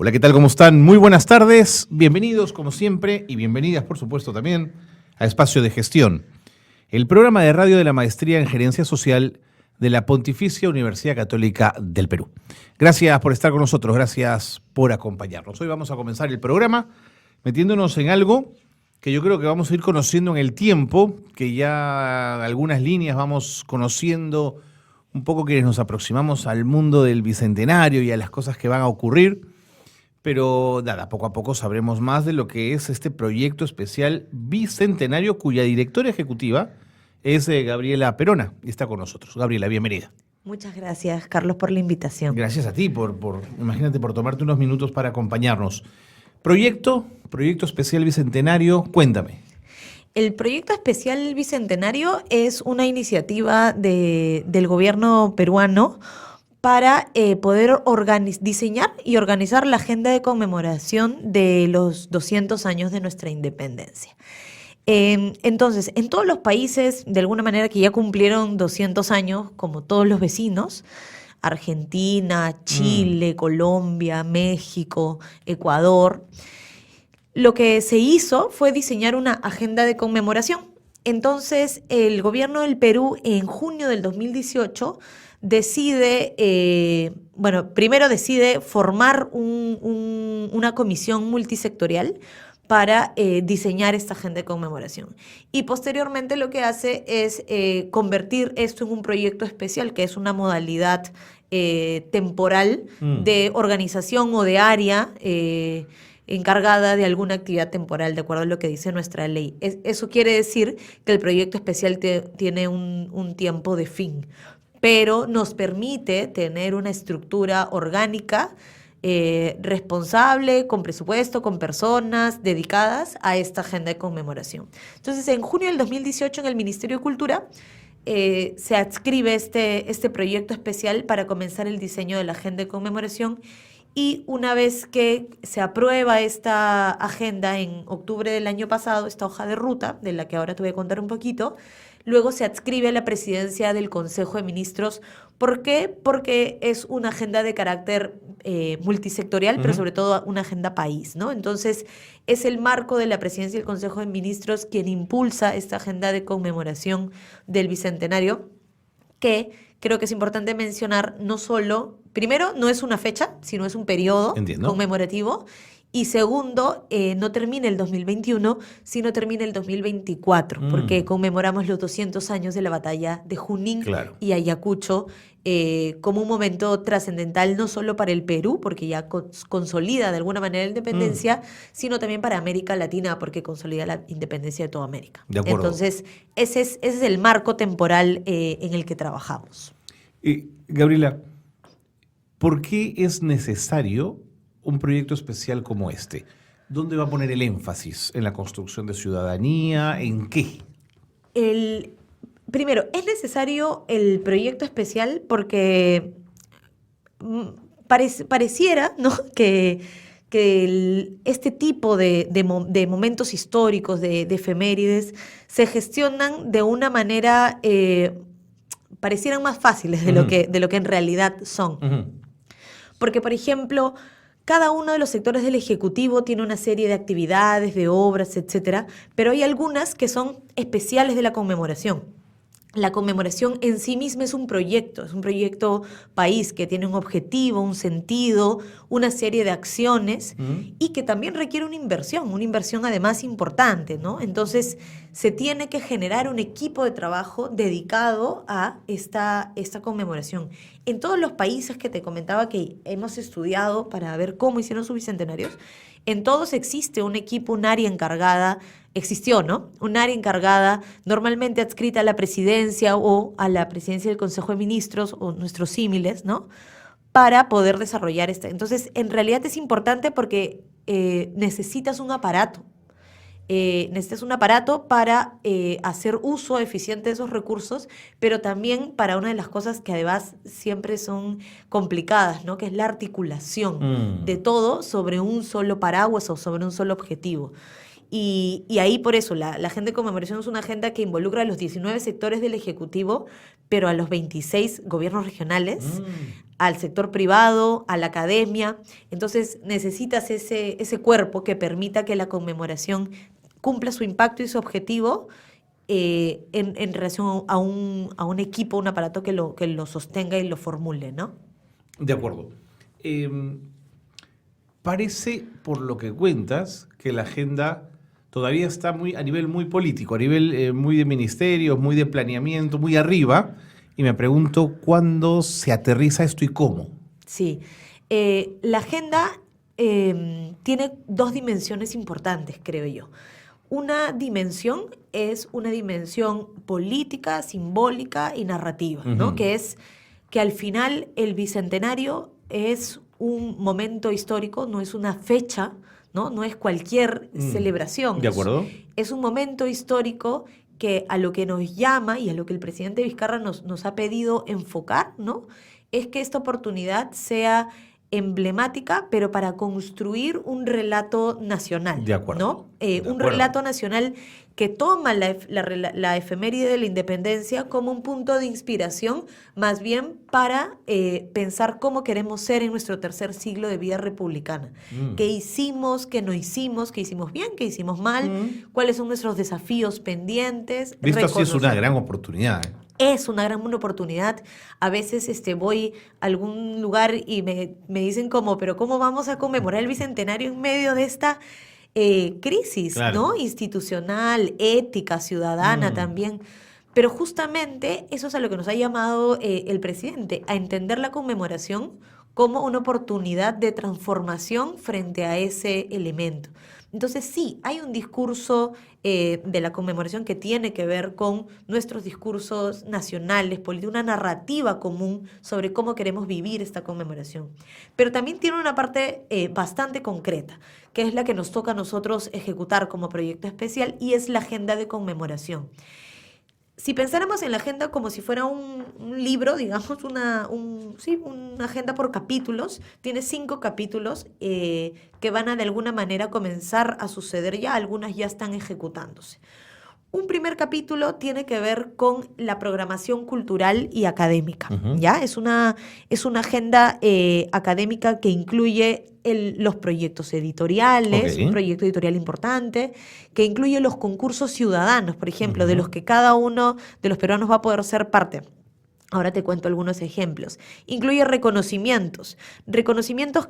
Hola, ¿qué tal? ¿Cómo están? Muy buenas tardes. Bienvenidos, como siempre, y bienvenidas, por supuesto, también a Espacio de Gestión, el programa de radio de la Maestría en Gerencia Social de la Pontificia Universidad Católica del Perú. Gracias por estar con nosotros, gracias por acompañarnos. Hoy vamos a comenzar el programa metiéndonos en algo que yo creo que vamos a ir conociendo en el tiempo, que ya algunas líneas vamos conociendo un poco quienes nos aproximamos al mundo del Bicentenario y a las cosas que van a ocurrir. Pero nada, poco a poco sabremos más de lo que es este proyecto especial bicentenario cuya directora ejecutiva es Gabriela Perona y está con nosotros. Gabriela, bienvenida. Muchas gracias, Carlos, por la invitación. Gracias a ti imagínate, por tomarte unos minutos para acompañarnos. Proyecto especial bicentenario, cuéntame. El proyecto especial bicentenario es una iniciativa del gobierno peruano para poder diseñar y organizar la agenda de conmemoración de los 200 años de nuestra independencia. Entonces, en todos los países, de alguna manera, que ya cumplieron 200 años, como todos los vecinos, Argentina, Chile, Colombia, México, Ecuador, lo que se hizo fue diseñar una agenda de conmemoración. Entonces, el gobierno del Perú, en junio del 2018, primero decide formar una comisión multisectorial para diseñar esta agenda de conmemoración. Y posteriormente lo que hace es convertir esto en un proyecto especial, que es una modalidad temporal de organización o de área encargada de alguna actividad temporal, de acuerdo a lo que dice nuestra ley. Eso quiere decir que el proyecto especial tiene un tiempo de fin, pero nos permite tener una estructura orgánica, responsable, con presupuesto, con personas dedicadas a esta agenda de conmemoración. Entonces, en junio del 2018, en el Ministerio de Cultura, se adscribe este proyecto especial para comenzar el diseño de la agenda de conmemoración. Y una vez que se aprueba esta agenda en octubre del año pasado, esta hoja de ruta, de la que ahora te voy a contar un poquito, luego se adscribe a la presidencia del Consejo de Ministros. ¿Por qué? Porque es una agenda de carácter multisectorial, pero sobre todo una agenda país, ¿no? Entonces, es el marco de la presidencia del Consejo de Ministros quien impulsa esta agenda de conmemoración del Bicentenario, que creo que es importante mencionar, primero, no es una fecha, sino es un periodo conmemorativo. Y segundo, no termina el 2021, sino termina el 2024, porque conmemoramos los 200 años de la batalla de Junín y Ayacucho, como un momento trascendental no solo para el Perú, porque ya consolida de alguna manera la independencia, sino también para América Latina, porque consolida la independencia de toda América. De acuerdo. Entonces, ese es el marco temporal en el que trabajamos. Gabriela, ¿por qué es necesario un proyecto especial como este? ¿Dónde va a poner el énfasis? ¿En la construcción de ciudadanía? ¿En qué? Primero, es necesario el proyecto especial porque pareciera, ¿no?, que este tipo de momentos históricos, de efemérides, se gestionan de una manera, parecieran más fáciles de lo que en realidad son. Porque, por ejemplo, cada uno de los sectores del Ejecutivo tiene una serie de actividades, de obras, etcétera, pero hay algunas que son especiales de la conmemoración. La conmemoración en sí misma es un proyecto país que tiene un objetivo, un sentido, una serie de acciones y que también requiere una inversión además importante, ¿no? Entonces, se tiene que generar un equipo de trabajo dedicado a esta conmemoración. En todos los países que te comentaba que hemos estudiado para ver cómo hicieron sus bicentenarios, en todos existe un equipo, un área encargada. Existió, ¿no? Un área encargada, normalmente adscrita a la presidencia o a la presidencia del Consejo de Ministros o nuestros símiles, ¿no?, para poder desarrollar esta. Entonces, en realidad es importante porque necesitas un aparato. Necesitas un aparato para hacer uso eficiente de esos recursos, pero también para una de las cosas que además siempre son complicadas, ¿no?, que es la articulación de todo sobre un solo paraguas o sobre un solo objetivo. Y ahí por eso la agenda de conmemoración es una agenda que involucra a los 19 sectores del Ejecutivo, pero a los 26 gobiernos regionales, al sector privado, a la academia. Entonces necesitas ese cuerpo que permita que la conmemoración cumpla su impacto y su objetivo en relación a un equipo, un aparato que lo sostenga y lo formule, ¿no? De acuerdo. Parece, por lo que cuentas, que la agenda todavía está a nivel muy político, a nivel muy de ministerios, muy de planeamiento, muy arriba. Y me pregunto cuándo se aterriza esto y cómo. Sí. La agenda tiene dos dimensiones importantes, creo yo. Una dimensión es una dimensión política, simbólica y narrativa, ¿no? Que es que al final el bicentenario es un momento histórico, no es una fecha, no es cualquier celebración. ¿De acuerdo? Es un momento histórico que a lo que nos llama y a lo que el presidente Vizcarra nos ha pedido enfocar, ¿no? Es que esta oportunidad sea emblemática, pero para construir un relato nacional. De acuerdo. ¿No? Un relato nacional que toma la efeméride de la independencia como un punto de inspiración, más bien para pensar cómo queremos ser en nuestro tercer siglo de vida republicana. ¿Qué hicimos, qué no hicimos, qué hicimos bien, qué hicimos mal? ¿Cuáles son nuestros desafíos pendientes? Visto así es una gran oportunidad. Es una gran oportunidad. A veces voy a algún lugar y me dicen pero ¿cómo vamos a conmemorar el bicentenario en medio de esta crisis, claro, ¿no? Institucional, ética, ciudadana también? Pero justamente eso es a lo que nos ha llamado el presidente, a entender la conmemoración como una oportunidad de transformación frente a ese elemento. Entonces sí, hay un discurso de la conmemoración que tiene que ver con nuestros discursos nacionales, una narrativa común sobre cómo queremos vivir esta conmemoración. Pero también tiene una parte bastante concreta, que es la que nos toca a nosotros ejecutar como proyecto especial, y es la agenda de conmemoración. Si pensáramos en la agenda como si fuera un libro, digamos, una agenda por capítulos, tiene 5 capítulos que van a de alguna manera comenzar a suceder ya, algunas ya están ejecutándose. Un primer capítulo tiene que ver con la programación cultural y académica, ¿ya? Es una agenda académica que incluye los proyectos editoriales, un proyecto editorial importante, que incluye los concursos ciudadanos, por ejemplo, de los que cada uno de los peruanos va a poder ser parte. Ahora te cuento algunos ejemplos. Incluye reconocimientos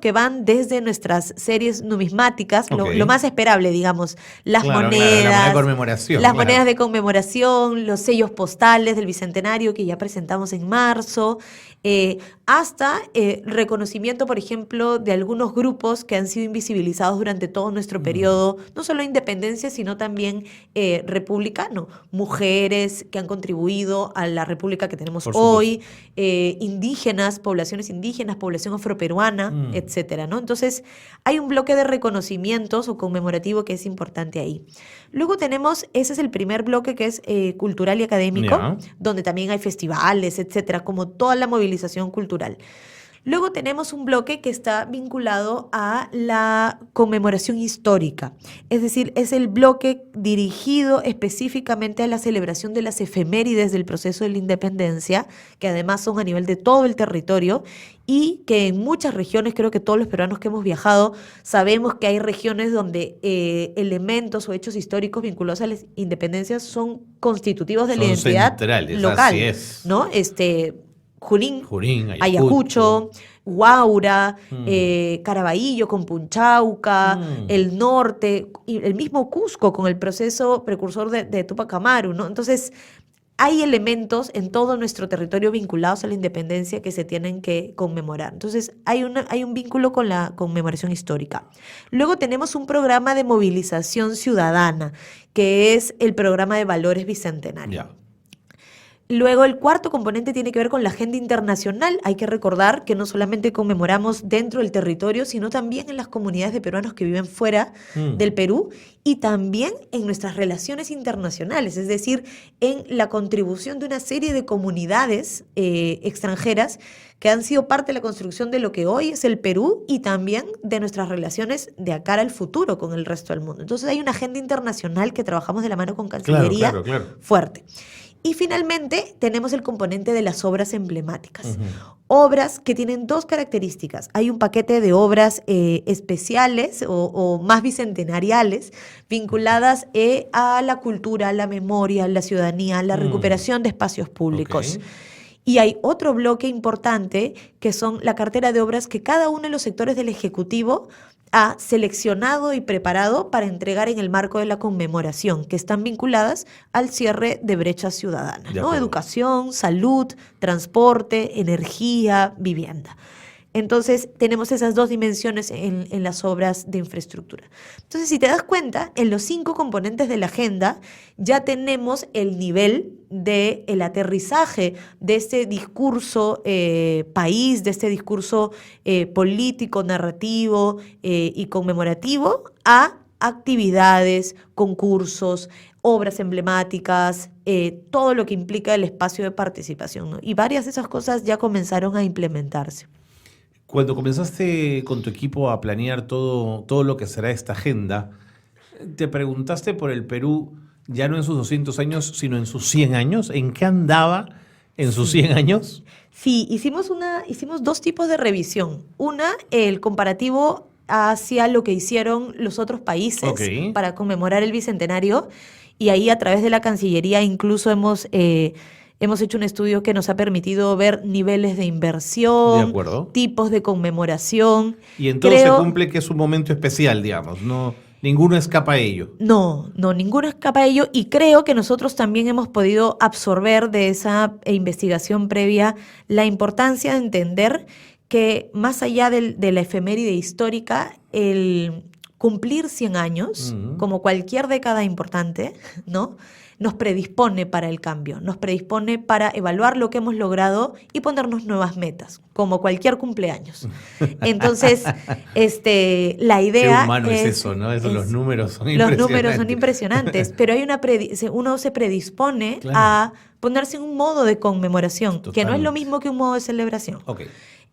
que van desde nuestras series numismáticas, lo más esperable, digamos, las monedas, monedas de conmemoración, los sellos postales del Bicentenario que ya presentamos en marzo, hasta reconocimiento, por ejemplo, de algunos grupos que han sido invisibilizados durante todo nuestro periodo, no solo independencia, sino también republicano, mujeres que han contribuido a la república que tenemos hoy, indígenas, población afroperuana, etcétera, ¿no? Entonces, hay un bloque de reconocimientos o conmemorativo que es importante ahí. Luego tenemos, ese es el primer bloque que es cultural y académico, donde también hay festivales, etcétera, como toda la movilización cultural. Luego tenemos un bloque que está vinculado a la conmemoración histórica, es decir, es el bloque dirigido específicamente a la celebración de las efemérides del proceso de la independencia, que además son a nivel de todo el territorio y que en muchas regiones, creo que todos los peruanos que hemos viajado, sabemos que hay regiones donde elementos o hechos históricos vinculados a las independencias son constitutivos de la identidad local, así es. ¿no? Junín, Ayacucho, Huaura, Caraballo con Punchauca, el norte, y el mismo Cusco con el proceso precursor de Tupac Amaru, ¿no? Entonces, hay elementos en todo nuestro territorio vinculados a la independencia que se tienen que conmemorar. Entonces, hay un vínculo con la conmemoración histórica. Luego tenemos un programa de movilización ciudadana, que es el programa de valores bicentenario. Luego el cuarto componente tiene que ver con la agenda internacional. Hay que recordar que no solamente conmemoramos dentro del territorio, sino también en las comunidades de peruanos que viven fuera del Perú y también en nuestras relaciones internacionales, es decir, en la contribución de una serie de comunidades extranjeras que han sido parte de la construcción de lo que hoy es el Perú y también de nuestras relaciones de acá al futuro con el resto del mundo. Entonces hay una agenda internacional que trabajamos de la mano con Cancillería fuerte. Y finalmente tenemos el componente de las obras emblemáticas. Obras que tienen dos características. Hay un paquete de obras especiales o más bicentenariales vinculadas a la cultura, a la memoria, a la ciudadanía, a la recuperación de espacios públicos. Y hay otro bloque importante que son la cartera de obras que cada uno de los sectores del Ejecutivo ha seleccionado y preparado para entregar en el marco de la conmemoración, que están vinculadas al cierre de brechas ciudadanas, ¿no? Educación, salud, transporte, energía, vivienda. Entonces, tenemos esas dos dimensiones en las obras de infraestructura. Entonces, si te das cuenta, en los 5 componentes de la agenda ya tenemos el nivel del aterrizaje de este discurso país, de este discurso político, narrativo y conmemorativo a actividades, concursos, obras emblemáticas, todo lo que implica el espacio de participación, ¿no? Y varias de esas cosas ya comenzaron a implementarse. Cuando comenzaste con tu equipo a planear todo lo que será esta agenda, ¿te preguntaste por el Perú ya no en sus 200 años, sino en sus 100 años? ¿En qué andaba en sus 100 años? Sí, hicimos 2 tipos de revisión. Una, el comparativo hacia lo que hicieron los otros países para conmemorar el Bicentenario. Y ahí a través de la Cancillería incluso hemos hecho un estudio que nos ha permitido ver niveles de inversión, tipos de conmemoración. Y entonces se cumple que es un momento especial, digamos, ¿no? Ninguno escapa a ello. No, ninguno escapa a ello y creo que nosotros también hemos podido absorber de esa investigación previa la importancia de entender que más allá de la efeméride histórica, el cumplir 100 años, como cualquier década importante, ¿no?, nos predispone para el cambio, nos predispone para evaluar lo que hemos logrado y ponernos nuevas metas, como cualquier cumpleaños. Entonces, la idea Qué humano es eso, ¿no? Los números son impresionantes. Los números son impresionantes, pero hay uno se predispone a ponerse en un modo de conmemoración, que no es lo mismo que un modo de celebración.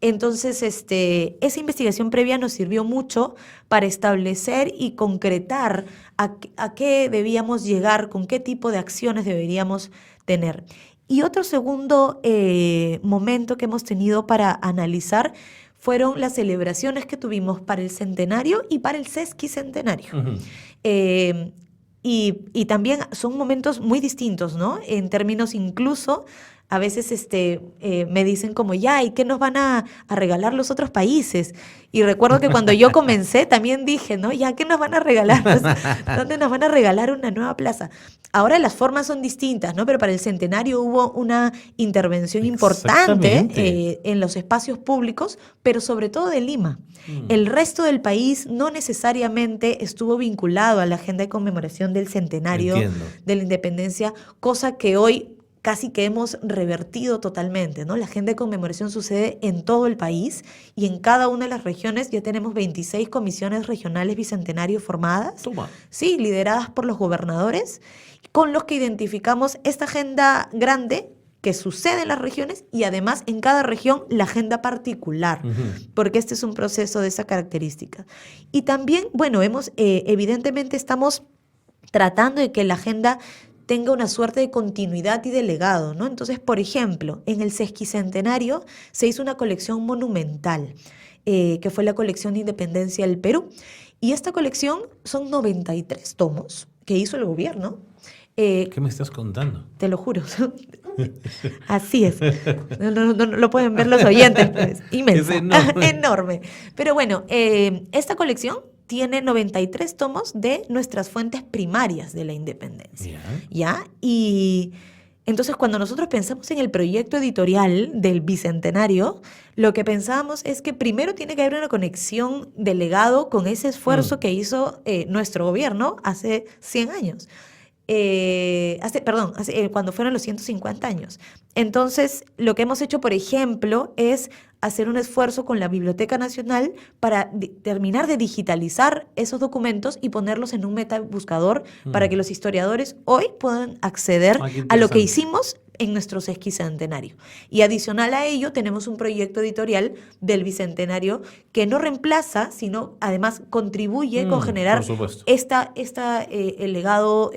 Entonces, esa investigación previa nos sirvió mucho para establecer y concretar a qué debíamos llegar, con qué tipo de acciones deberíamos tener. Y otro segundo momento que hemos tenido para analizar fueron las celebraciones que tuvimos para el centenario y para el sesquicentenario. Y también son momentos muy distintos, ¿no? En términos incluso... A veces me dicen como, ya, ¿y qué nos van a regalar los otros países? Y recuerdo que cuando yo comencé también dije, ¿no? Ya, ¿qué nos van a regalar? ¿Dónde nos van a regalar una nueva plaza? Ahora las formas son distintas, ¿no? Pero para el centenario hubo una intervención importante en los espacios públicos, pero sobre todo de Lima. El resto del país no necesariamente estuvo vinculado a la agenda de conmemoración del centenario de la independencia, cosa que hoy casi que hemos revertido totalmente, ¿no? La agenda de conmemoración sucede en todo el país y en cada una de las regiones ya tenemos 26 comisiones regionales bicentenarios formadas. Sí, lideradas por los gobernadores, con los que identificamos esta agenda grande que sucede en las regiones y además en cada región la agenda particular, porque este es un proceso de esa característica. Y también, bueno, evidentemente estamos tratando de que la agenda tenga una suerte de continuidad y de legado, ¿no? Entonces, por ejemplo, en el sesquicentenario se hizo una colección monumental, que fue la colección de Independencia del Perú. Y esta colección son 93 tomos que hizo el gobierno. ¿Qué me estás contando? Te lo juro. Así es. No lo pueden ver los oyentes, pues. Inmenso. Es enorme. Enorme. Pero bueno, esta colección tiene 93 tomos de nuestras fuentes primarias de la independencia. ¿Ya? Y entonces cuando nosotros pensamos en el proyecto editorial del Bicentenario, lo que pensábamos es que primero tiene que haber una conexión de legado con ese esfuerzo que hizo nuestro gobierno hace 100 años. cuando fueron los 150 años. Entonces, lo que hemos hecho, por ejemplo, es hacer un esfuerzo con la Biblioteca Nacional para terminar de digitalizar esos documentos y ponerlos en un metabuscador para que los historiadores hoy puedan acceder a lo que hicimos en nuestro sesquicentenario. Y adicional a ello, tenemos un proyecto editorial del Bicentenario que no reemplaza, sino además contribuye con generar el legado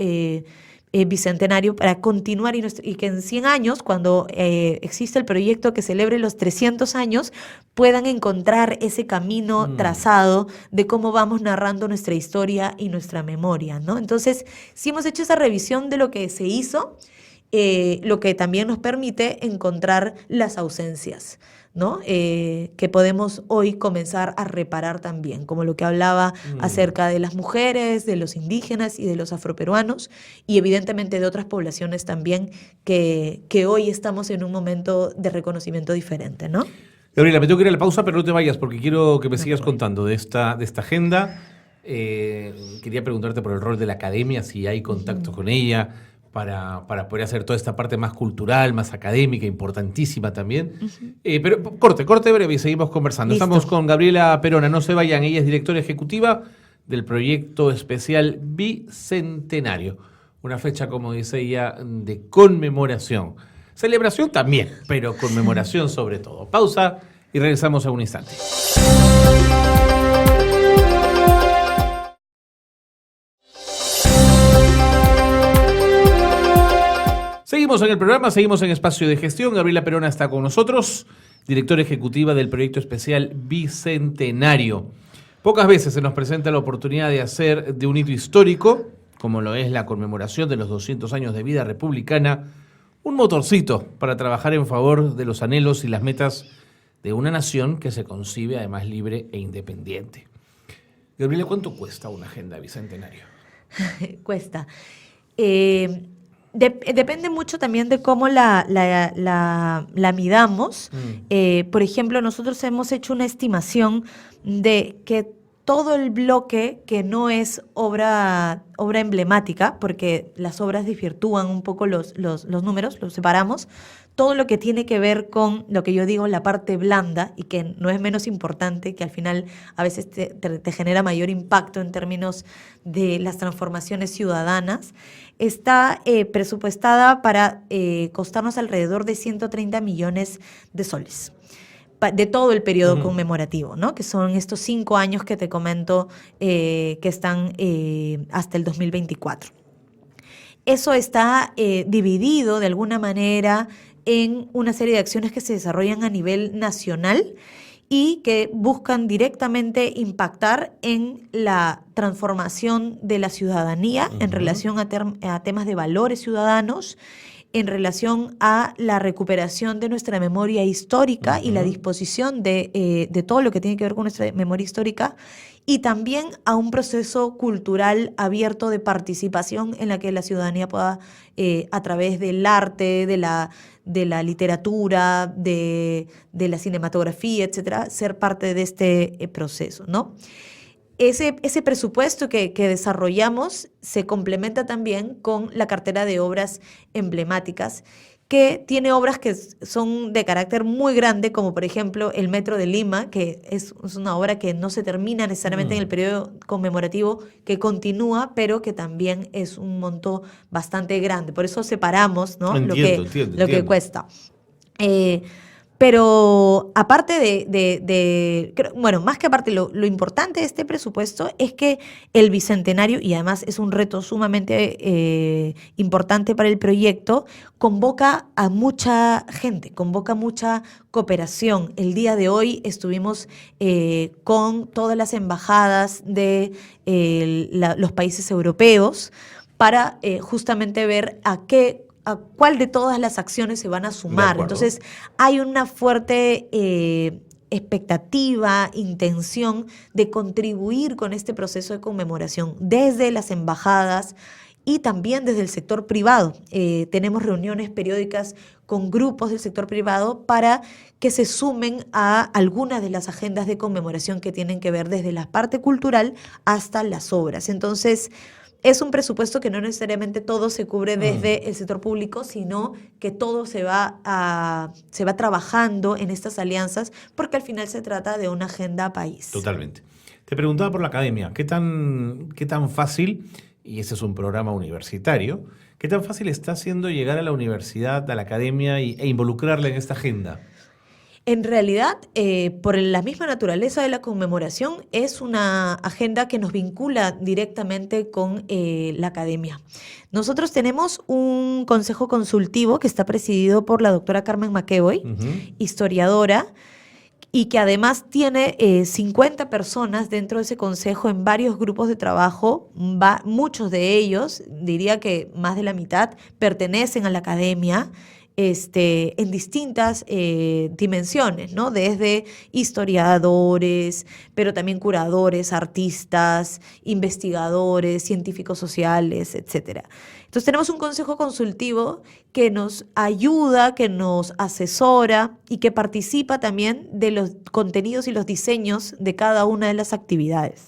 bicentenario para continuar y que en 100 años, cuando existe el proyecto que celebre los 300 años, puedan encontrar ese camino trazado de cómo vamos narrando nuestra historia y nuestra memoria, ¿no? Entonces, sí hemos hecho esa revisión de lo que se hizo, lo que también nos permite encontrar las ausencias, ¿no? Que podemos hoy comenzar a reparar también, como lo que hablaba acerca de las mujeres, de los indígenas y de los afroperuanos, y evidentemente de otras poblaciones también que hoy estamos en un momento de reconocimiento diferente, ¿no? Gabriela, me tengo que ir a la pausa, pero no te vayas porque quiero que me sigas contando de esta agenda. Quería preguntarte por el rol de la academia, si hay contacto con ella, para poder hacer toda esta parte más cultural, más académica, importantísima también. Pero corte breve y seguimos conversando. Listo. Estamos con Gabriela Perona, no se vayan, ella es directora ejecutiva del proyecto especial Bicentenario. Una fecha, como dice ella, de conmemoración. Celebración también, pero conmemoración sobre todo. Pausa y regresamos a un instante. Seguimos en el programa, seguimos en Espacio de Gestión. Gabriela Perona está con nosotros, directora ejecutiva del proyecto especial Bicentenario. Pocas veces se nos presenta la oportunidad de hacer de un hito histórico, como lo es la conmemoración de los 200 años de vida republicana, un motorcito para trabajar en favor de los anhelos y las metas de una nación que se concibe además libre e independiente. Gabriela, ¿cuánto cuesta una agenda bicentenario? Cuesta. Depende mucho también de cómo la midamos. Por ejemplo, nosotros hemos hecho una estimación de que todo el bloque que no es obra emblemática, porque las obras desvirtúan un poco los números, los separamos, todo lo que tiene que ver con lo que yo digo, la parte blanda, y que no es menos importante, que al final a veces te genera mayor impacto en términos de las transformaciones ciudadanas, está presupuestada para costarnos alrededor de 130 millones de soles. De todo el periodo conmemorativo, ¿no? Que son estos 5 años que te comento que están hasta el 2024. Eso está dividido de alguna manera en una serie de acciones que se desarrollan a nivel nacional y que buscan directamente impactar en la transformación de la ciudadanía en relación a temas de valores ciudadanos, en relación a la recuperación de nuestra memoria histórica y la disposición de todo lo que tiene que ver con nuestra memoria histórica, y también a un proceso cultural abierto de participación en la que la ciudadanía pueda, a través del arte, de la literatura, de la cinematografía, etcétera, ser parte de este proceso, ¿no? Ese presupuesto que desarrollamos se complementa también con la cartera de obras emblemáticas, que tiene obras que son de carácter muy grande, como por ejemplo el Metro de Lima, que es una obra que no se termina necesariamente en el periodo conmemorativo, que continúa, pero que también es un monto bastante grande. Por eso separamos, ¿no? Lo que cuesta. Pero aparte más que aparte, lo importante de este presupuesto es que el Bicentenario, y además es un reto sumamente importante para el proyecto, convoca a mucha gente, convoca mucha cooperación. El día de hoy estuvimos con todas las embajadas de los países europeos para justamente ver a cuál de todas las acciones se van a sumar. Entonces, hay una fuerte expectativa, intención de contribuir con este proceso de conmemoración desde las embajadas y también desde el sector privado. Tenemos reuniones periódicas con grupos del sector privado para que se sumen a algunas de las agendas de conmemoración que tienen que ver desde la parte cultural hasta las obras. Entonces, es un presupuesto que no necesariamente todo se cubre desde el sector público, sino que todo se va trabajando en estas alianzas, porque al final se trata de una agenda país. Totalmente. Te preguntaba por la academia, ¿qué tan fácil, y ese es un programa universitario, qué tan fácil está haciendo llegar a la universidad, a la academia e involucrarla en esta agenda? En realidad, por la misma naturaleza de la conmemoración, es una agenda que nos vincula directamente con la academia. Nosotros tenemos un consejo consultivo que está presidido por la doctora Carmen McEvoy, historiadora, y que además tiene 50 personas dentro de ese consejo en varios grupos de trabajo. Muchos de ellos, diría que más de la mitad, pertenecen a la academia. En distintas dimensiones, ¿no? Desde historiadores, pero también curadores, artistas, investigadores, científicos sociales, etc. Entonces tenemos un consejo consultivo que nos ayuda, que nos asesora y que participa también de los contenidos y los diseños de cada una de las actividades.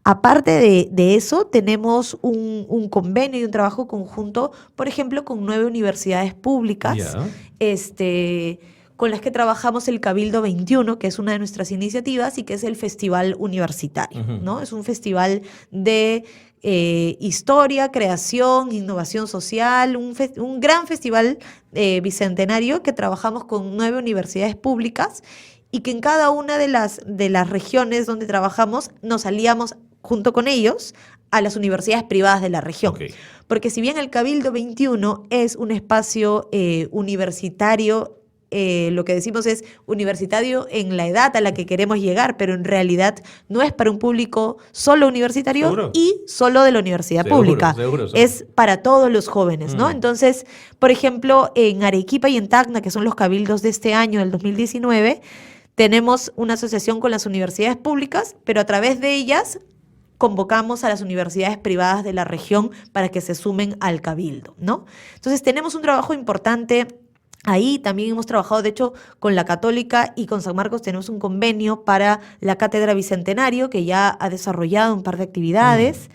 Aparte de eso, tenemos un convenio y un trabajo conjunto, por ejemplo, con 9 universidades públicas, con las que trabajamos el Cabildo 21, que es una de nuestras iniciativas y que es el Festival Universitario, ¿no? Es un festival de historia, creación, innovación social, un gran festival bicentenario que trabajamos con 9 universidades públicas y que en cada una de las regiones donde trabajamos nos aliamos junto con ellos a las universidades privadas de la región. Okay. Porque si bien el Cabildo 21 es un espacio universitario, lo que decimos es universitario en la edad a la que queremos llegar, pero en realidad no es para un público solo universitario. ¿Seguro? Y solo de la universidad pública. Seguro. Es para todos los jóvenes, ¿no? Entonces, por ejemplo, en Arequipa y en Tacna, que son los cabildos de este año, del 2019, tenemos una asociación con las universidades públicas, pero a través de ellas convocamos a las universidades privadas de la región para que se sumen al cabildo, ¿no? Entonces tenemos un trabajo importante ahí. También hemos trabajado, de hecho, con la Católica y con San Marcos tenemos un convenio para la Cátedra Bicentenario, que ya ha desarrollado un par de actividades.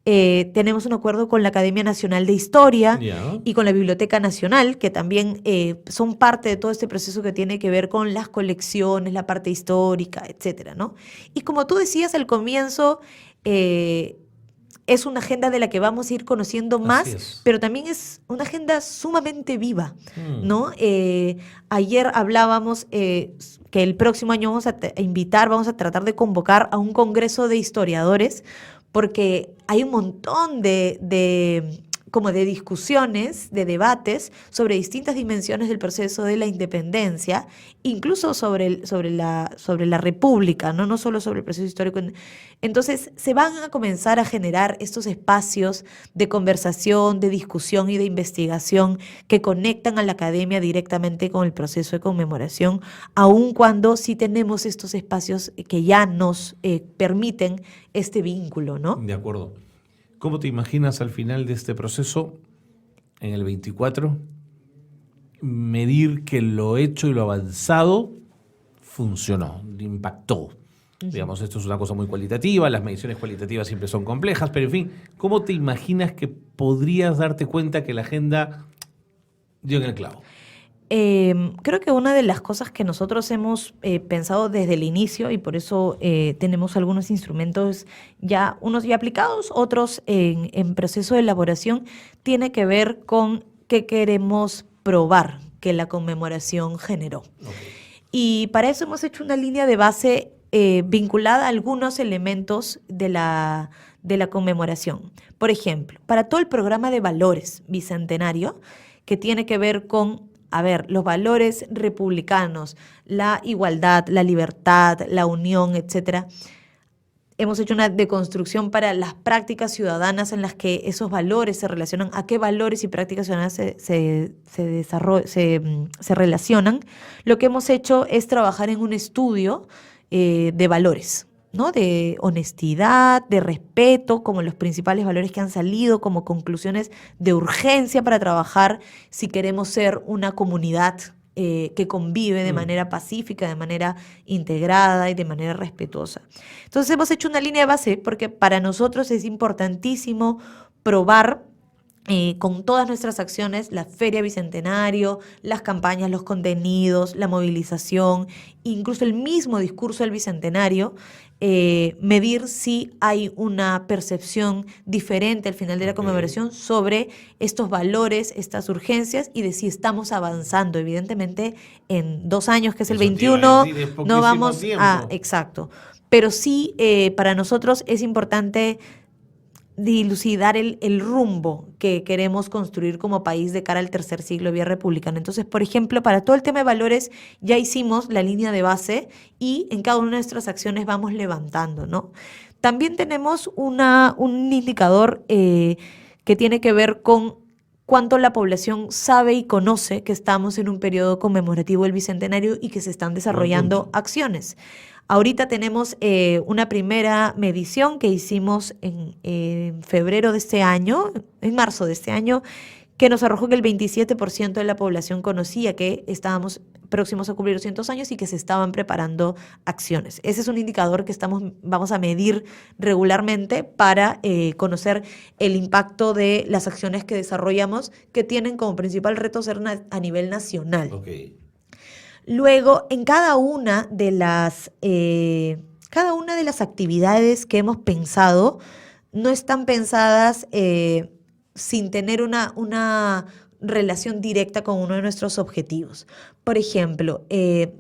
Tenemos un acuerdo con la Academia Nacional de Historia y con la Biblioteca Nacional, que también son parte de todo este proceso que tiene que ver con las colecciones, la parte histórica, etcétera, ¿no? Y como tú decías al comienzo, es una agenda de la que vamos a ir conociendo más, pero también es una agenda sumamente viva, ¿no? Ayer hablábamos que el próximo año vamos a tratar de convocar a un congreso de historiadores, porque hay un montón de discusiones, de debates sobre distintas dimensiones del proceso de la independencia, incluso sobre la república, ¿no? No solo sobre el proceso histórico. Entonces, se van a comenzar a generar estos espacios de conversación, de discusión y de investigación que conectan a la academia directamente con el proceso de conmemoración, aun cuando sí tenemos estos espacios que ya nos permiten este vínculo, ¿no? De acuerdo. ¿Cómo te imaginas al final de este proceso, en el 24, medir que lo hecho y lo avanzado funcionó, impactó? Digamos, esto es una cosa muy cualitativa, las mediciones cualitativas siempre son complejas, pero en fin, ¿cómo te imaginas que podrías darte cuenta que la agenda dio en el clavo? Creo que una de las cosas que nosotros hemos pensado desde el inicio, y por eso tenemos algunos instrumentos ya, unos ya aplicados, otros en proceso de elaboración, tiene que ver con qué queremos probar que la conmemoración generó. Okay. Y para eso hemos hecho una línea de base vinculada a algunos elementos de la conmemoración. Por ejemplo, para todo el programa de valores bicentenario, que tiene que ver con los valores republicanos, la igualdad, la libertad, la unión, etcétera. Hemos hecho una deconstrucción para las prácticas ciudadanas en las que esos valores se relacionan, a qué valores y prácticas ciudadanas se relacionan. Lo que hemos hecho es trabajar en un estudio de valores, ¿no? De honestidad, de respeto, como los principales valores que han salido como conclusiones de urgencia para trabajar si queremos ser una comunidad que convive de manera pacífica, de manera integrada y de manera respetuosa. Entonces hemos hecho una línea de base porque para nosotros es importantísimo probar con todas nuestras acciones, la Feria Bicentenario, las campañas, los contenidos, la movilización, incluso el mismo discurso del Bicentenario, medir si hay una percepción diferente al final de la conmemoración sobre estos valores, estas urgencias y de si estamos avanzando. Evidentemente, en 2 años, que es el 21, no vamos a... Exacto. Pero sí, para nosotros es importante dilucidar el rumbo que queremos construir como país de cara al tercer siglo de vía republicana. Entonces, por ejemplo, para todo el tema de valores ya hicimos la línea de base y en cada una de nuestras acciones vamos levantando, ¿no? También tenemos un indicador que tiene que ver con cuánto la población sabe y conoce que estamos en un periodo conmemorativo del Bicentenario y que se están desarrollando acciones. Ahorita tenemos una primera medición que hicimos en febrero de este año, en marzo de este año, que nos arrojó que el 27% de la población conocía que estábamos próximos a cumplir 200 años y que se estaban preparando acciones. Ese es un indicador que vamos a medir regularmente para conocer el impacto de las acciones que desarrollamos, que tienen como principal reto ser a nivel nacional. Okay. Luego, en cada una de las actividades que hemos pensado, no están pensadas sin tener una relación directa con uno de nuestros objetivos. Por ejemplo,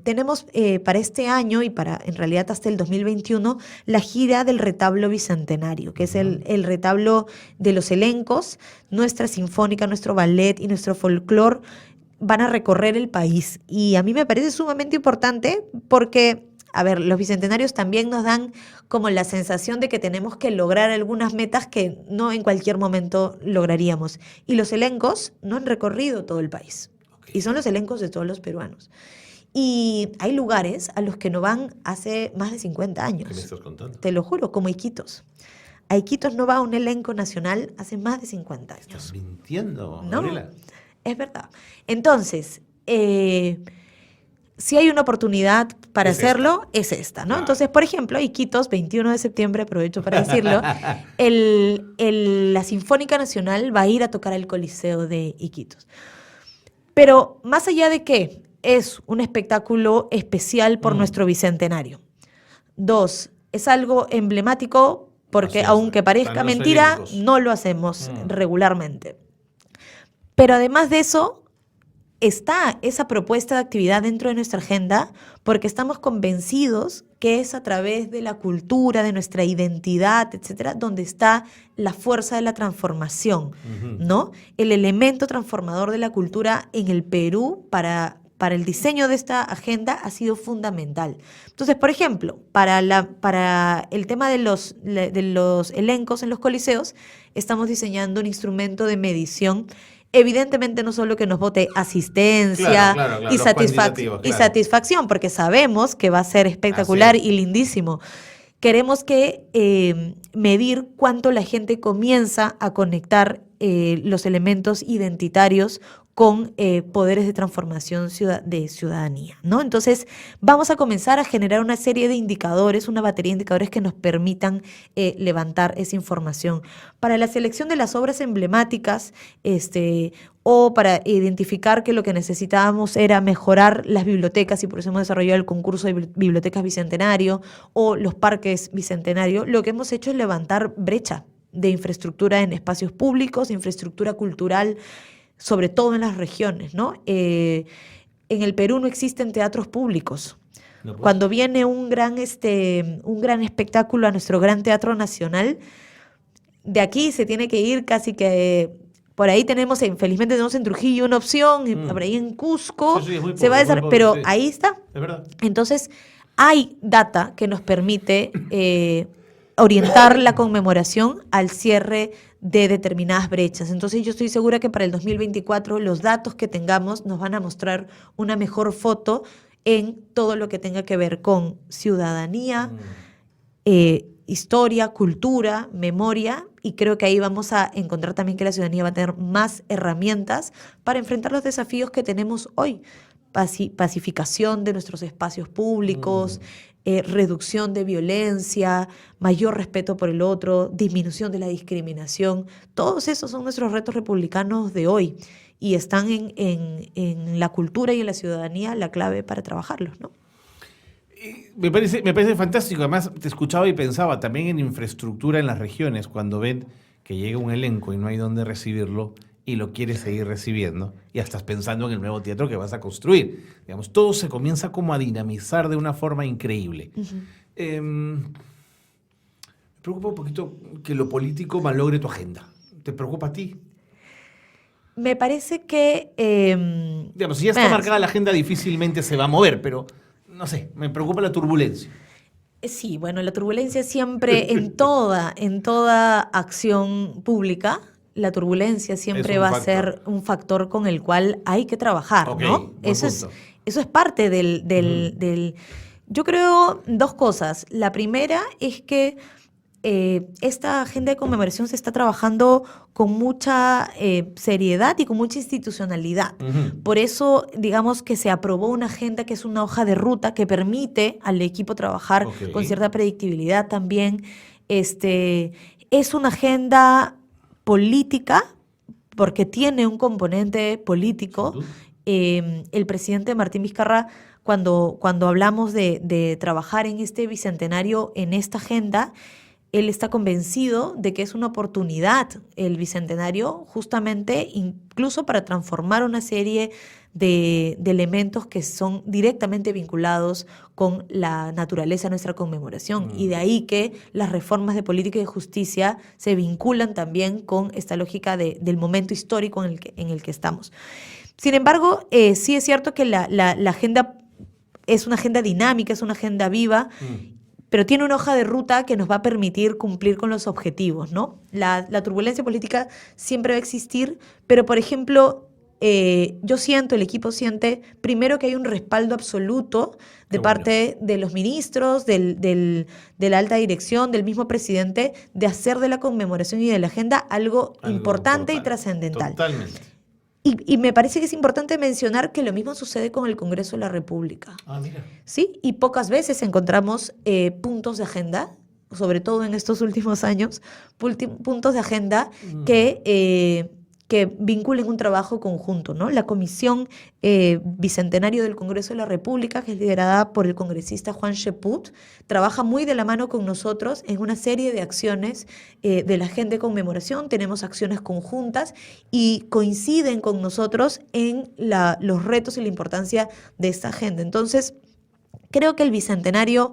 tenemos para este año y en realidad hasta el 2021 la gira del retablo bicentenario, que es el retablo de los elencos, nuestra sinfónica, nuestro ballet y nuestro folclore van a recorrer el país. Y a mí me parece sumamente importante porque, a ver, los bicentenarios también nos dan como la sensación de que tenemos que lograr algunas metas que no en cualquier momento lograríamos. Y los elencos no han recorrido todo el país. Y son los elencos de todos los peruanos. Y hay lugares a los que no van hace más de 50 años. ¿Qué me estás contando? Te lo juro, como Iquitos. A Iquitos no va un elenco nacional hace más de 50 años. ¿Estás mintiendo, No, Gabriela? es verdad. Entonces, si hay una oportunidad para hacerlo, es esta, ¿no? Claro. Entonces, por ejemplo, Iquitos, 21 de septiembre, aprovecho para decirlo, la Sinfónica Nacional va a ir a tocar al Coliseo de Iquitos. Pero más allá de que es un espectáculo especial por nuestro bicentenario. 2, es algo emblemático porque aunque parezca mentira, elencos. No lo hacemos regularmente. Pero además de eso, está esa propuesta de actividad dentro de nuestra agenda porque estamos convencidos que es a través de la cultura, de nuestra identidad, etcétera, donde está la fuerza de la transformación, ¿no? El elemento transformador de la cultura en el Perú para el diseño de esta agenda ha sido fundamental. Entonces, por ejemplo, para el tema de los elencos en los coliseos, estamos diseñando un instrumento de medición. Evidentemente no solo que nos vote asistencia y satisfacción, porque sabemos que va a ser espectacular y lindísimo. Queremos que medir cuánto la gente comienza a conectar los elementos identitarios con poderes de transformación de ciudadanía, ¿no? Entonces, vamos a comenzar a generar una serie de indicadores, una batería de indicadores que nos permitan levantar esa información. Para la selección de las obras emblemáticas, o para identificar que lo que necesitábamos era mejorar las bibliotecas, y por eso hemos desarrollado el concurso de bibliotecas bicentenario o los parques bicentenario, lo que hemos hecho es levantar brecha de infraestructura en espacios públicos, infraestructura cultural, sobre todo en las regiones, ¿no? En el Perú no existen teatros públicos. No, pues. Cuando viene un gran espectáculo a nuestro gran Teatro Nacional, de aquí se tiene que ir casi que... Por ahí felizmente tenemos en Trujillo una opción, por ahí en Cusco, se va a desarrollar, pero ahí está. Es verdad. Entonces, hay data que nos permite orientar la conmemoración al cierre de determinadas brechas. Entonces yo estoy segura que para el 2024 los datos que tengamos nos van a mostrar una mejor foto en todo lo que tenga que ver con ciudadanía, historia, cultura, memoria, y creo que ahí vamos a encontrar también que la ciudadanía va a tener más herramientas para enfrentar los desafíos que tenemos hoy, pacificación de nuestros espacios públicos, reducción de violencia, mayor respeto por el otro, disminución de la discriminación. Todos esos son nuestros retos republicanos de hoy y están en la cultura y en la ciudadanía la clave para trabajarlos, ¿no? Me parece fantástico. Además, te escuchaba y pensaba también en infraestructura en las regiones, cuando ven que llega un elenco y no hay dónde recibirlo y lo quieres seguir recibiendo, y estás pensando en el nuevo teatro que vas a construir. Digamos, todo se comienza como a dinamizar de una forma increíble. Me preocupa un poquito que lo político malogre tu agenda. ¿Te preocupa a ti? Me parece que... Digamos, si ya está marcada la agenda, difícilmente se va a mover, pero no sé, me preocupa la turbulencia. Sí, bueno, la turbulencia siempre en toda acción pública, la turbulencia siempre va a ser un factor con el cual hay que trabajar, ¿no? Eso es parte del... Yo creo dos cosas. La primera es que esta agenda de conmemoración se está trabajando con mucha seriedad y con mucha institucionalidad. Por eso, digamos que se aprobó una agenda que es una hoja de ruta que permite al equipo trabajar con cierta predictibilidad también. Es una agenda política porque tiene un componente político. El presidente Martín Vizcarra, cuando hablamos de trabajar en este bicentenario, en esta agenda, él está convencido de que es una oportunidad el bicentenario justamente incluso para transformar una serie de elementos que son directamente vinculados con la naturaleza de nuestra conmemoración. Y de ahí que las reformas de política y de justicia se vinculan también con esta lógica del momento histórico en el que estamos. Sin embargo, sí es cierto que la agenda es una agenda dinámica, es una agenda viva, pero tiene una hoja de ruta que nos va a permitir cumplir con los objetivos, ¿no? La turbulencia política siempre va a existir, pero, por ejemplo, yo siento, el equipo siente, primero que hay un respaldo absoluto de parte de los ministros, de la alta dirección, del mismo presidente, de hacer de la conmemoración y de la agenda algo importante y trascendental. Totalmente. Y me parece que es importante mencionar que lo mismo sucede con el Congreso de la República. Mira. Sí, y pocas veces encontramos puntos de agenda, sobre todo en estos últimos años, puntos de agenda que vinculen un trabajo conjunto, ¿no? La Comisión Bicentenario del Congreso de la República, que es liderada por el congresista Juan Cheput, trabaja muy de la mano con nosotros en una serie de acciones de la agenda de conmemoración. Tenemos acciones conjuntas y coinciden con nosotros en los retos y la importancia de esta agenda. Entonces, creo que el Bicentenario,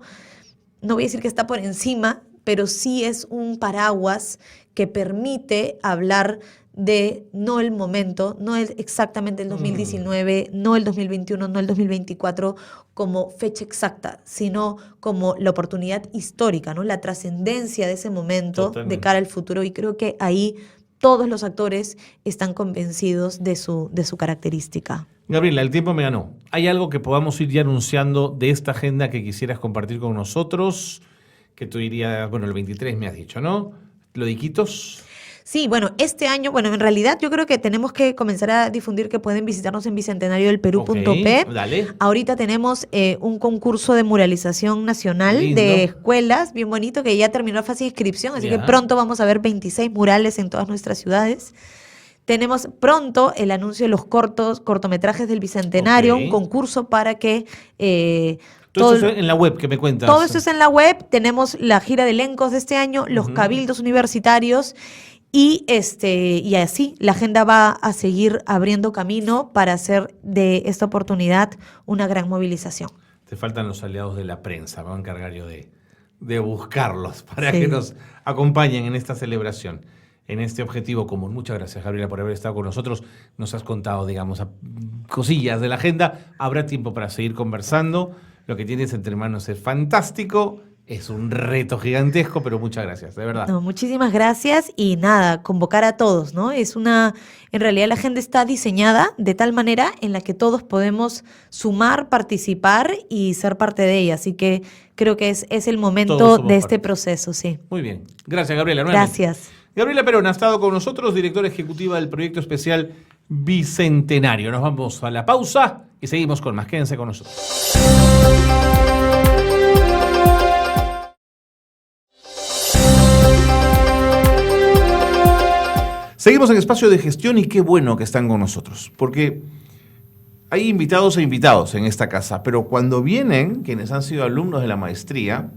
no voy a decir que está por encima, pero sí es un paraguas que permite hablar de no el momento, no es exactamente el 2019, no el 2021, no el 2024 como fecha exacta, sino como la oportunidad histórica, ¿no? La trascendencia de ese momento de cara al futuro. Y creo que ahí todos los actores están convencidos de su característica. Gabriela, el tiempo me ganó. ¿Hay algo que podamos ir ya anunciando de esta agenda que quisieras compartir con nosotros? Que tú dirías, bueno, el 23 me has dicho, ¿no? ¿Lo de Iquitos? Sí, bueno, este año, en realidad yo creo que tenemos que comenzar a difundir que pueden visitarnos en bicentenariodelperú.p. Dale. Ahorita tenemos un concurso de muralización nacional de escuelas, bien bonito, que ya terminó la fase de inscripción, así que pronto vamos a ver 26 murales en todas nuestras ciudades. Tenemos pronto el anuncio de los cortometrajes del Bicentenario, un concurso para que... Todo eso en la web que me cuentas. Todo eso es en la web. Tenemos la gira de elencos de este año, los cabildos universitarios y así la agenda va a seguir abriendo camino para hacer de esta oportunidad una gran movilización. Te faltan los aliados de la prensa. Me voy a encargar yo de buscarlos para que nos acompañen en esta celebración, en este objetivo común. Muchas gracias, Gabriela, por haber estado con nosotros. Nos has contado, digamos, cosillas de la agenda. Habrá tiempo para seguir conversando. Lo que tienes entre manos es fantástico. Es un reto gigantesco, pero muchas gracias, de verdad. No, muchísimas gracias y nada, convocar a todos, ¿no? En realidad la agenda está diseñada de tal manera en la que todos podemos sumar, participar y ser parte de ella. Así que creo que es el momento de este proceso, sí. Muy bien. Gracias, Gabriela. Nuevamente. Gracias. Gabriela Perón ha estado con nosotros, directora ejecutiva del proyecto especial Bicentenario. Nos vamos a la pausa. Y seguimos con más. Quédense con nosotros. Seguimos en Espacio de Gestión y qué bueno que están con nosotros, porque hay invitados e invitados en esta casa, pero cuando vienen quienes han sido alumnos de la maestría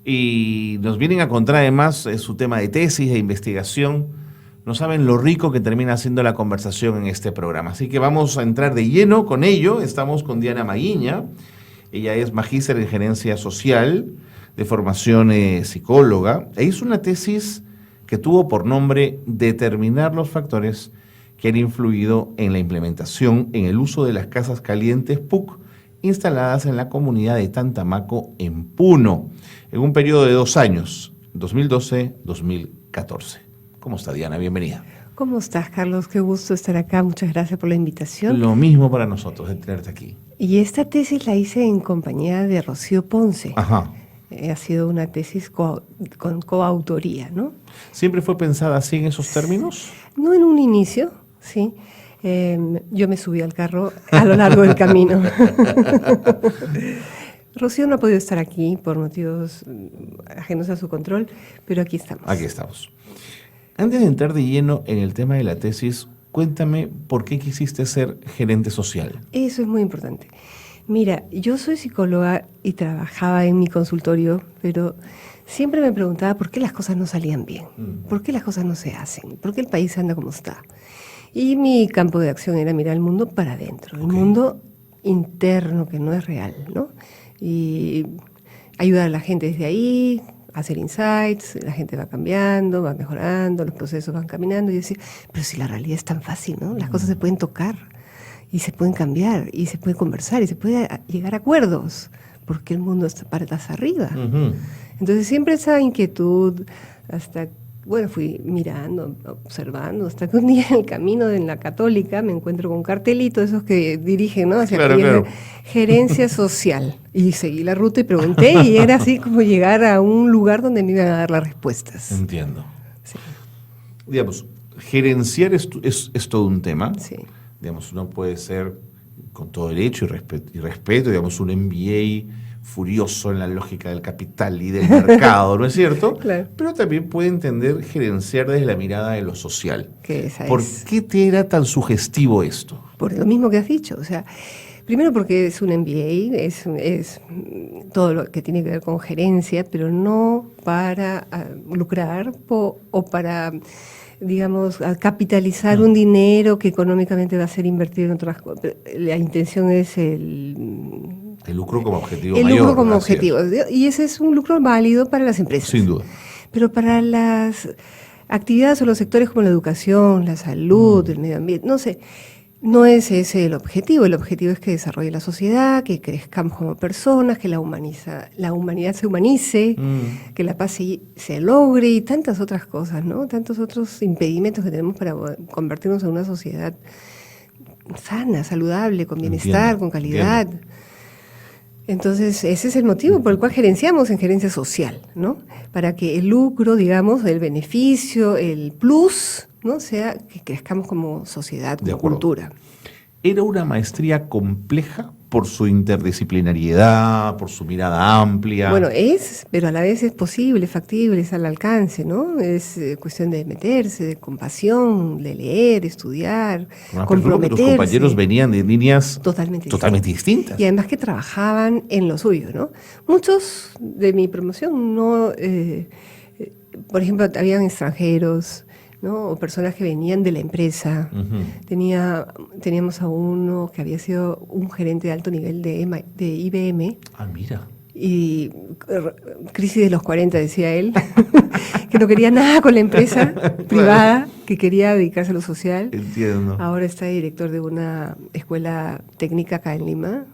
y nos vienen a contar además su tema de tesis, de investigación, no saben lo rico que termina siendo la conversación en este programa. Así que vamos a entrar de lleno con ello. Estamos con Diana Maguiña. Ella es magíster en gerencia social, de formación psicóloga, e hizo una tesis que tuvo por nombre Determinar los factores que han influido en la implementación en el uso de las casas calientes PUC instaladas en la comunidad de Tantamaco, en Puno, en un periodo de 2 años, 2012-2014. ¿Cómo está, Diana? Bienvenida. ¿Cómo estás, Carlos? Qué gusto estar acá. Muchas gracias por la invitación. Lo mismo para nosotros, de tenerte aquí. Y esta tesis la hice en compañía de Rocío Ponce. Ajá. Ha sido una tesis con coautoría, ¿no? ¿Siempre fue pensada así en esos términos? No en un inicio, sí. Yo me subí al carro a lo largo del camino. Rocío no ha podido estar aquí por motivos ajenos a su control, pero aquí estamos. Aquí estamos. Antes de entrar de lleno en el tema de la tesis, cuéntame por qué quisiste ser gerente social. Eso es muy importante. Mira, yo soy psicóloga y trabajaba en mi consultorio, pero siempre me preguntaba por qué las cosas no salían bien, por qué las cosas no se hacen, por qué el país anda como está. Y mi campo de acción era mirar el mundo para adentro, el mundo interno que no es real, ¿no? Y ayudar a la gente desde ahí, hacer insights, la gente va cambiando, va mejorando, los procesos van caminando. Y decir, pero si la realidad es tan fácil, ¿no? Las cosas se pueden tocar y se pueden cambiar y se puede conversar y se puede llegar a acuerdos, porque el mundo está patas arriba. Uh-huh. Entonces siempre esa inquietud, hasta, bueno, fui mirando, observando, hasta que un día en el camino en la Católica me encuentro con un cartelito, esos que dirigen, ¿no? Hacia claro. Gerencia social. Y seguí la ruta y pregunté, y era así como llegar a un lugar donde me iban a dar las respuestas. Entiendo. Sí. Digamos, gerenciar es todo un tema. Sí. Digamos, uno puede ser, con todo derecho y respeto, digamos, un MBA furioso en la lógica del capital y del mercado, ¿no es cierto? Claro. Pero también puede entender gerenciar desde la mirada de lo social. ¿Por qué te era tan sugestivo esto? Por lo mismo que has dicho, o sea, primero porque es un MBA, es todo lo que tiene que ver con gerencia, pero no para lucrar o para, digamos, capitalizar un dinero que económicamente va a ser invertido en otras cosas. La intención es el lucro como objetivo mayor. El lucro como objetivo. Y ese es un lucro válido para las empresas. Sin duda. Pero para las actividades o los sectores como la educación, la salud, el medio ambiente, no sé, no es ese el objetivo. El objetivo es que desarrolle la sociedad, que crezcamos como personas, que la humanidad se humanice, que la paz se logre y tantas otras cosas, ¿no? Tantos otros impedimentos que tenemos para convertirnos en una sociedad sana, saludable, con bienestar, con calidad. Entiendo. Entonces, ese es el motivo por el cual gerenciamos en gerencia social, ¿no? Para que el lucro, digamos, el beneficio, el plus, ¿no? Sea que crezcamos como sociedad, como cultura. ¿Era una maestría compleja por su interdisciplinariedad, por su mirada amplia? Bueno, pero a la vez es posible, factible, es al alcance, ¿no? Es cuestión de meterse, de compasión, de leer, estudiar, comprometerse. Tus compañeros venían de líneas totalmente distintas. Y además que trabajaban en lo suyo, ¿no? Muchos de mi promoción no, por ejemplo, habían extranjeros, ¿no? O personas que venían de la empresa. Uh-huh. Teníamos a uno que había sido un gerente de alto nivel de IBM. Ah, mira. Y crisis de los 40, decía él, que no quería nada con la empresa privada, que quería dedicarse a lo social. Entiendo. Ahora está director de una escuela técnica acá en Lima,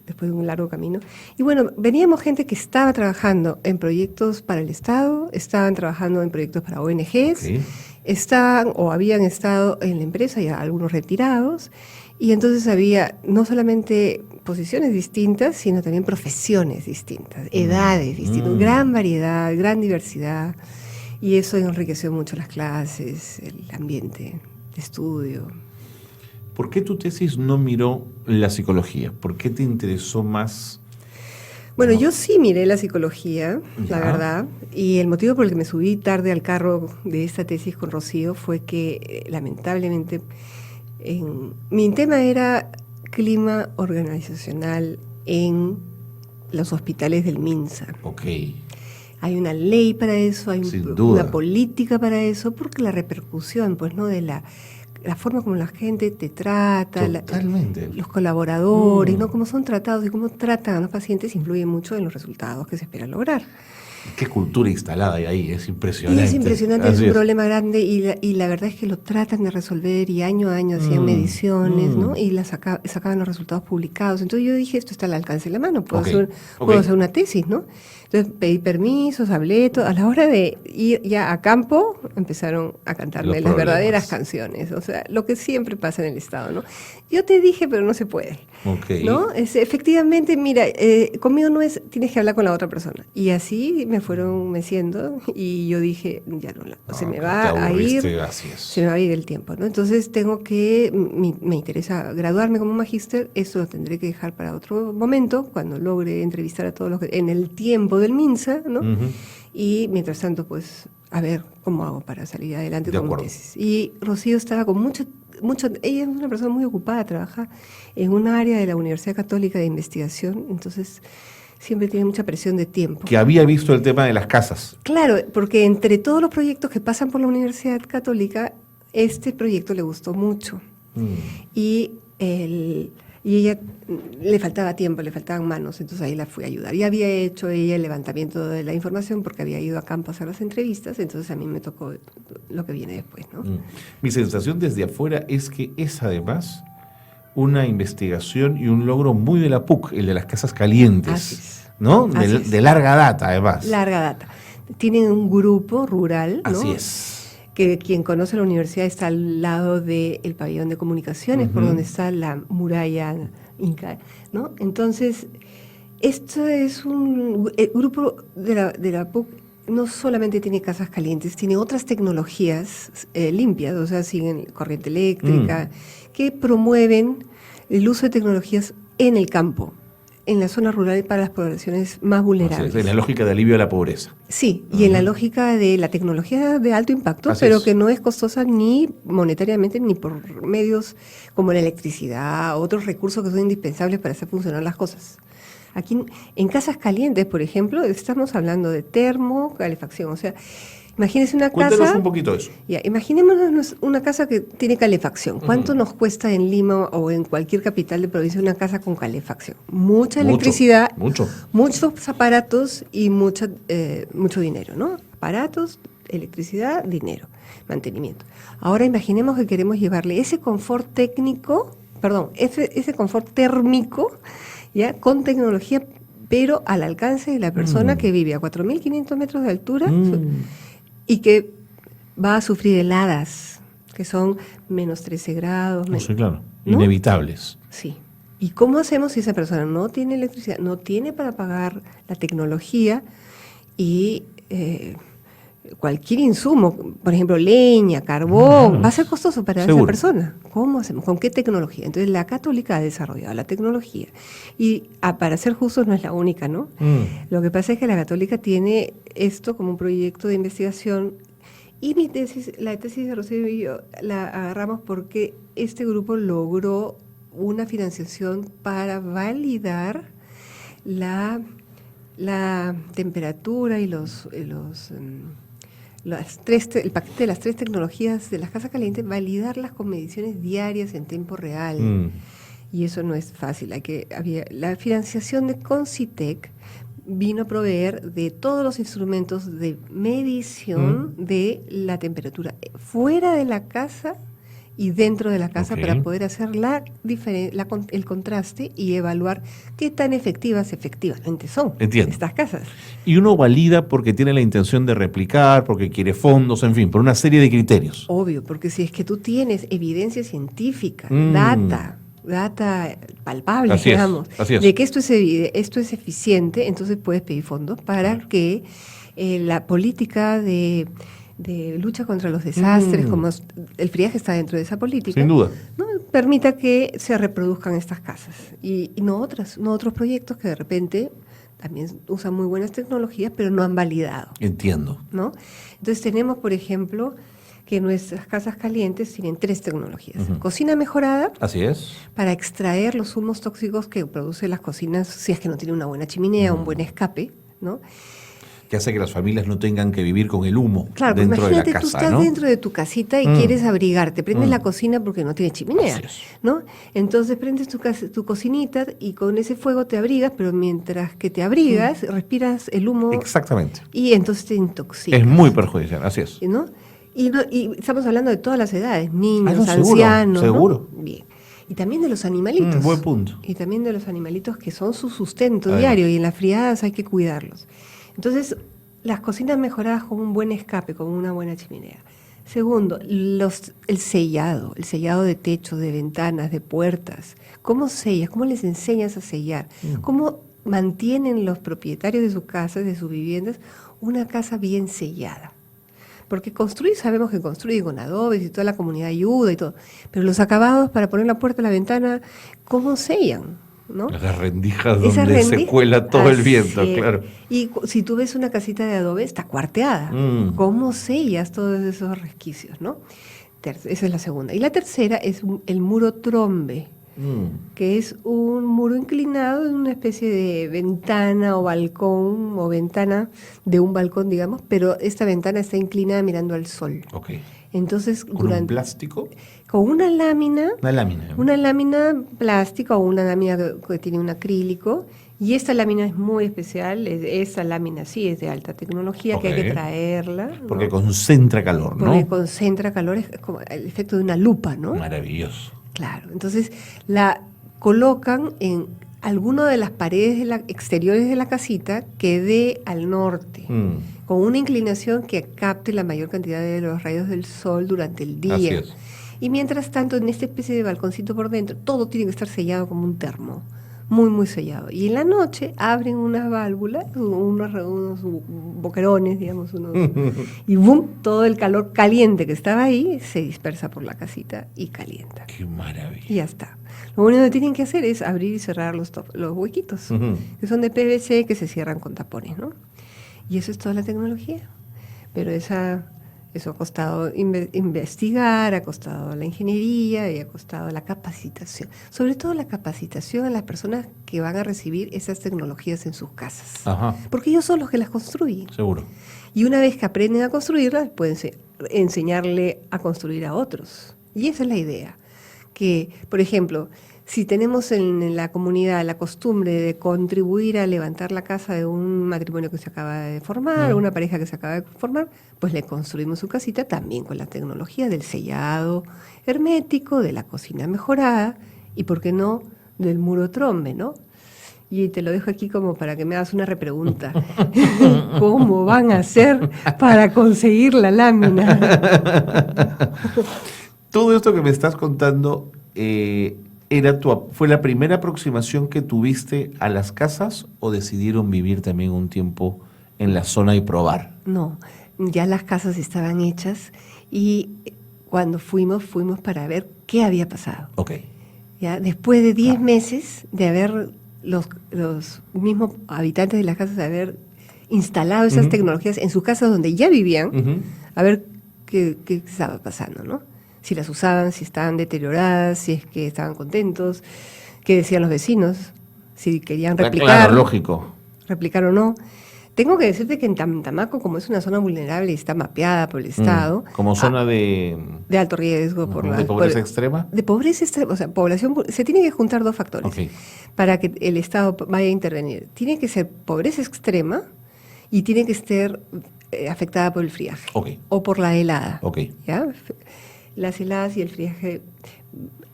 después de un largo camino. Y bueno, veníamos gente que estaba trabajando en proyectos para el Estado, estaban trabajando en proyectos para ONGs, okay. Estaban o habían estado en la empresa, ya algunos retirados, y entonces había no solamente posiciones distintas, sino también profesiones distintas, edades distintas, gran variedad, gran diversidad, y eso enriqueció mucho las clases, el ambiente de estudio. ¿Por qué tu tesis no miró la psicología? ¿Por qué te interesó más? Bueno, yo sí miré la psicología, Ya. la verdad, y el motivo por el que me subí tarde al carro de esta tesis con Rocío fue que, lamentablemente, mi tema era clima organizacional en los hospitales del MINSA. Ok. Hay una ley para eso, hay Sin duda. una política para eso, porque la repercusión, pues, ¿no? De la forma como la gente te trata, Totalmente. los colaboradores, Mm. ¿no? Cómo son tratados y cómo tratan a los pacientes influye mucho en los resultados que se espera lograr. Qué cultura instalada hay ahí, es Y impresionante. es impresionante, Así es un problema grande y la verdad es que lo tratan de resolver y año a año hacían mediciones, ¿no? Y sacaban los resultados publicados. Entonces yo dije, esto está al alcance de la mano, puedo hacer una tesis, ¿no? Entonces pedí permisos, hablé, todo. A la hora de ir ya a campo, empezaron a cantarme Los las problemas. verdaderas canciones, o sea, lo que siempre pasa en el Estado, ¿no? Yo te dije, pero no se puede. Ok. ¿No? Efectivamente, mira, conmigo no es, tienes que hablar con la otra persona. Y así me fueron meciendo y yo dije, ya no, se me va a ir, se me va a ir el tiempo, ¿no? Entonces tengo que, me interesa graduarme como magíster, eso lo tendré que dejar para otro momento, cuando logre entrevistar a todos los que, en el tiempo del MINSA, ¿no? Ujú. Y mientras tanto, pues, a ver cómo hago para salir adelante De con mi acuerdo. tesis. Y Rocío estaba con mucho, ella es una persona muy ocupada, trabaja en un área de la Universidad Católica de Investigación, entonces siempre tiene mucha presión de tiempo. Que había visto el tema de las casas. Claro, porque entre todos los proyectos que pasan por la Universidad Católica, este proyecto le gustó mucho. Y ella le faltaba tiempo, le faltaban manos, entonces ahí la fui a ayudar. Y había hecho ella el levantamiento de la información porque había ido a campo a hacer las entrevistas, entonces a mí me tocó lo que viene después, ¿no? Mi sensación desde afuera es que es además una investigación y un logro muy de la PUC, el de las casas calientes. Así es. ¿No? Así es. De larga data, además. Larga data. Tienen un grupo rural, ¿no? Así es. Que quien conoce la universidad está al lado del pabellón de comunicaciones, por donde está la muralla inca, ¿no? Entonces, esto es el grupo de la PUC no solamente tiene casas calientes, tiene otras tecnologías limpias, o sea, siguen corriente eléctrica, que promueven el uso de tecnologías en el campo, en la zona rural para las poblaciones más vulnerables. Así es, en la lógica de alivio a la pobreza. Sí, y en la lógica de la tecnología de alto impacto, Así pero es. que no es costosa ni monetariamente ni por medios como la electricidad, otros recursos que son indispensables para hacer funcionar las cosas. Aquí en casas calientes, por ejemplo, estamos hablando de calefacción, o sea, imagínense una Cuéntanos casa. un poquito eso. Ya, imaginémonos una casa que tiene calefacción. ¿Cuánto nos cuesta en Lima o en cualquier capital de provincia una casa con calefacción? Mucha electricidad, muchos aparatos y mucho dinero, ¿no? Aparatos, electricidad, dinero, mantenimiento. Ahora imaginemos que queremos llevarle ese confort técnico, ese confort térmico, ya con tecnología, pero al alcance de la persona que vive a 4.500 metros de altura y que va a sufrir heladas, que son menos 13 grados. No sé, claro. ¿No? Inevitables. Sí. ¿Y cómo hacemos si esa persona no tiene electricidad, no tiene para pagar la tecnología y cualquier insumo, por ejemplo, leña, carbón, va a ser costoso para esa persona? ¿Cómo hacemos? ¿Con qué tecnología? Entonces la Católica ha desarrollado la tecnología y para ser justos no es la única, ¿no? Lo que pasa es que la Católica tiene esto como un proyecto de investigación y la tesis de Rocío y yo la agarramos porque este grupo logró una financiación para validar la temperatura y el paquete de las 3 tecnologías de las casas calientes, validarlas con mediciones diarias en tiempo real. Y eso no es fácil. La financiación de Concitec vino a proveer de todos los instrumentos de medición de la temperatura fuera de la casa y dentro de la casa para poder hacer el contraste y evaluar qué tan efectivamente son estas casas. Y uno valida porque tiene la intención de replicar, porque quiere fondos, en fin, por una serie de criterios. Obvio, porque si es que tú tienes evidencia científica, data palpable, digamos, de que esto es eficiente, entonces puedes pedir fondos para que la política de de lucha contra los desastres, como el friaje está dentro de esa política. Sin duda. ¿No? Permita que se reproduzcan estas casas y no otros proyectos que de repente también usan muy buenas tecnologías, pero no han validado. Entiendo. ¿No? Entonces tenemos, por ejemplo, que nuestras casas calientes tienen 3 tecnologías. Cocina mejorada, Así es. para extraer los humos tóxicos que producen las cocinas si es que no tienen una buena chimenea, un buen escape, ¿no? Que hace que las familias no tengan que vivir con el humo Claro, dentro de la imagínate, casa, tú estás ¿no? dentro de tu casita y quieres abrigarte, prendes la cocina porque no tiene chimenea, Así es. ¿no? Entonces prendes tu cocinita y con ese fuego te abrigas, pero mientras que te abrigas, respiras el humo Exactamente. y entonces te intoxicas. Es muy perjudicial, así es. ¿No? Y estamos hablando de todas las edades, niños, no, seguro, ancianos. ¿no? seguro. Bien. Y también de los animalitos. Buen punto. Y también de los animalitos que son su sustento Además. diario y en las friadas hay que cuidarlos. Entonces, las cocinas mejoradas con un buen escape, con una buena chimenea. Segundo, el sellado de techos, de ventanas, de puertas. ¿Cómo sellas? ¿Cómo les enseñas a sellar? ¿Cómo mantienen los propietarios de sus casas, de sus viviendas, una casa bien sellada? Porque construir, sabemos que construir con adobes y toda la comunidad ayuda y todo, pero los acabados para poner la puerta, la ventana, ¿cómo sellan? ¿No? Las rendijas donde Esa se rendija- cuela todo el Así viento, es. claro. Y si tú ves una casita de adobe, está cuarteada. ¿Cómo sellas todos esos resquicios, no? Esa es la segunda. Y la tercera es el muro trombe, que es un muro inclinado en una especie de ventana o balcón, o ventana de un balcón, digamos, pero esta ventana está inclinada mirando al sol. Ok. Entonces, ¿Con un plástico? con una lámina Una lámina. plástica o una lámina que tiene un acrílico. Y esta lámina es muy especial. Esta lámina sí es de alta tecnología, que hay que Ok. traerla. ¿no? Porque concentra calor, ¿no? Porque concentra calor, es como el efecto de una lupa, ¿no? Maravilloso. Claro. Entonces la colocan en alguna de las paredes exteriores de la casita que dé al norte, con una inclinación que capte la mayor cantidad de los rayos del sol durante el día. Así es. Y mientras tanto, en esta especie de balconcito por dentro, todo tiene que estar sellado como un termo, muy, muy sellado. Y en la noche abren unas válvulas, unos boquerones, digamos, y ¡boom! Todo el calor caliente que estaba ahí se dispersa por la casita y calienta. Qué maravilla. Y ya está. Lo único que tienen que hacer es abrir y cerrar los huequitos, que son de PVC que se cierran con tapones, ¿no? Y eso es toda la tecnología. Pero eso ha costado investigar, ha costado la ingeniería y ha costado la capacitación. Sobre todo la capacitación a las personas que van a recibir esas tecnologías en sus casas. Ajá. Porque ellos son los que las construyen. Seguro. Y una vez que aprenden a construirlas, pueden enseñarle a construir a otros. Y esa es la idea. Que, por ejemplo, si tenemos en la comunidad la costumbre de contribuir a levantar la casa de un matrimonio que se acaba de formar, una pareja que se acaba de formar, pues le construimos su casita también con la tecnología del sellado hermético, de la cocina mejorada y, ¿por qué no?, del muro trombe, ¿no? Y te lo dejo aquí como para que me hagas una repregunta. ¿Cómo van a hacer para conseguir la lámina? Todo esto que me estás contando fue la primera aproximación que tuviste a las casas o decidieron vivir también un tiempo en la zona y probar. No, ya las casas estaban hechas y cuando fuimos para ver qué había pasado. Ok. ¿Ya? Después de 10 meses de haber los mismos habitantes de las casas de haber instalado esas tecnologías en sus casas donde ya vivían, a ver qué estaba pasando, ¿no? Si las usaban, si estaban deterioradas, si es que estaban contentos, qué decían los vecinos, si querían replicar. Claro, lógico. Replicar o no. Tengo que decirte que en Tamaco, como es una zona vulnerable y está mapeada por el Estado. Como zona de alto riesgo. ¿De pobreza extrema? De pobreza extrema, o sea, población. Se tienen que juntar 2 factores para que el Estado vaya a intervenir. Tiene que ser pobreza extrema y tiene que estar afectada por el friaje. O por la helada. ¿Ya? Las heladas y el friaje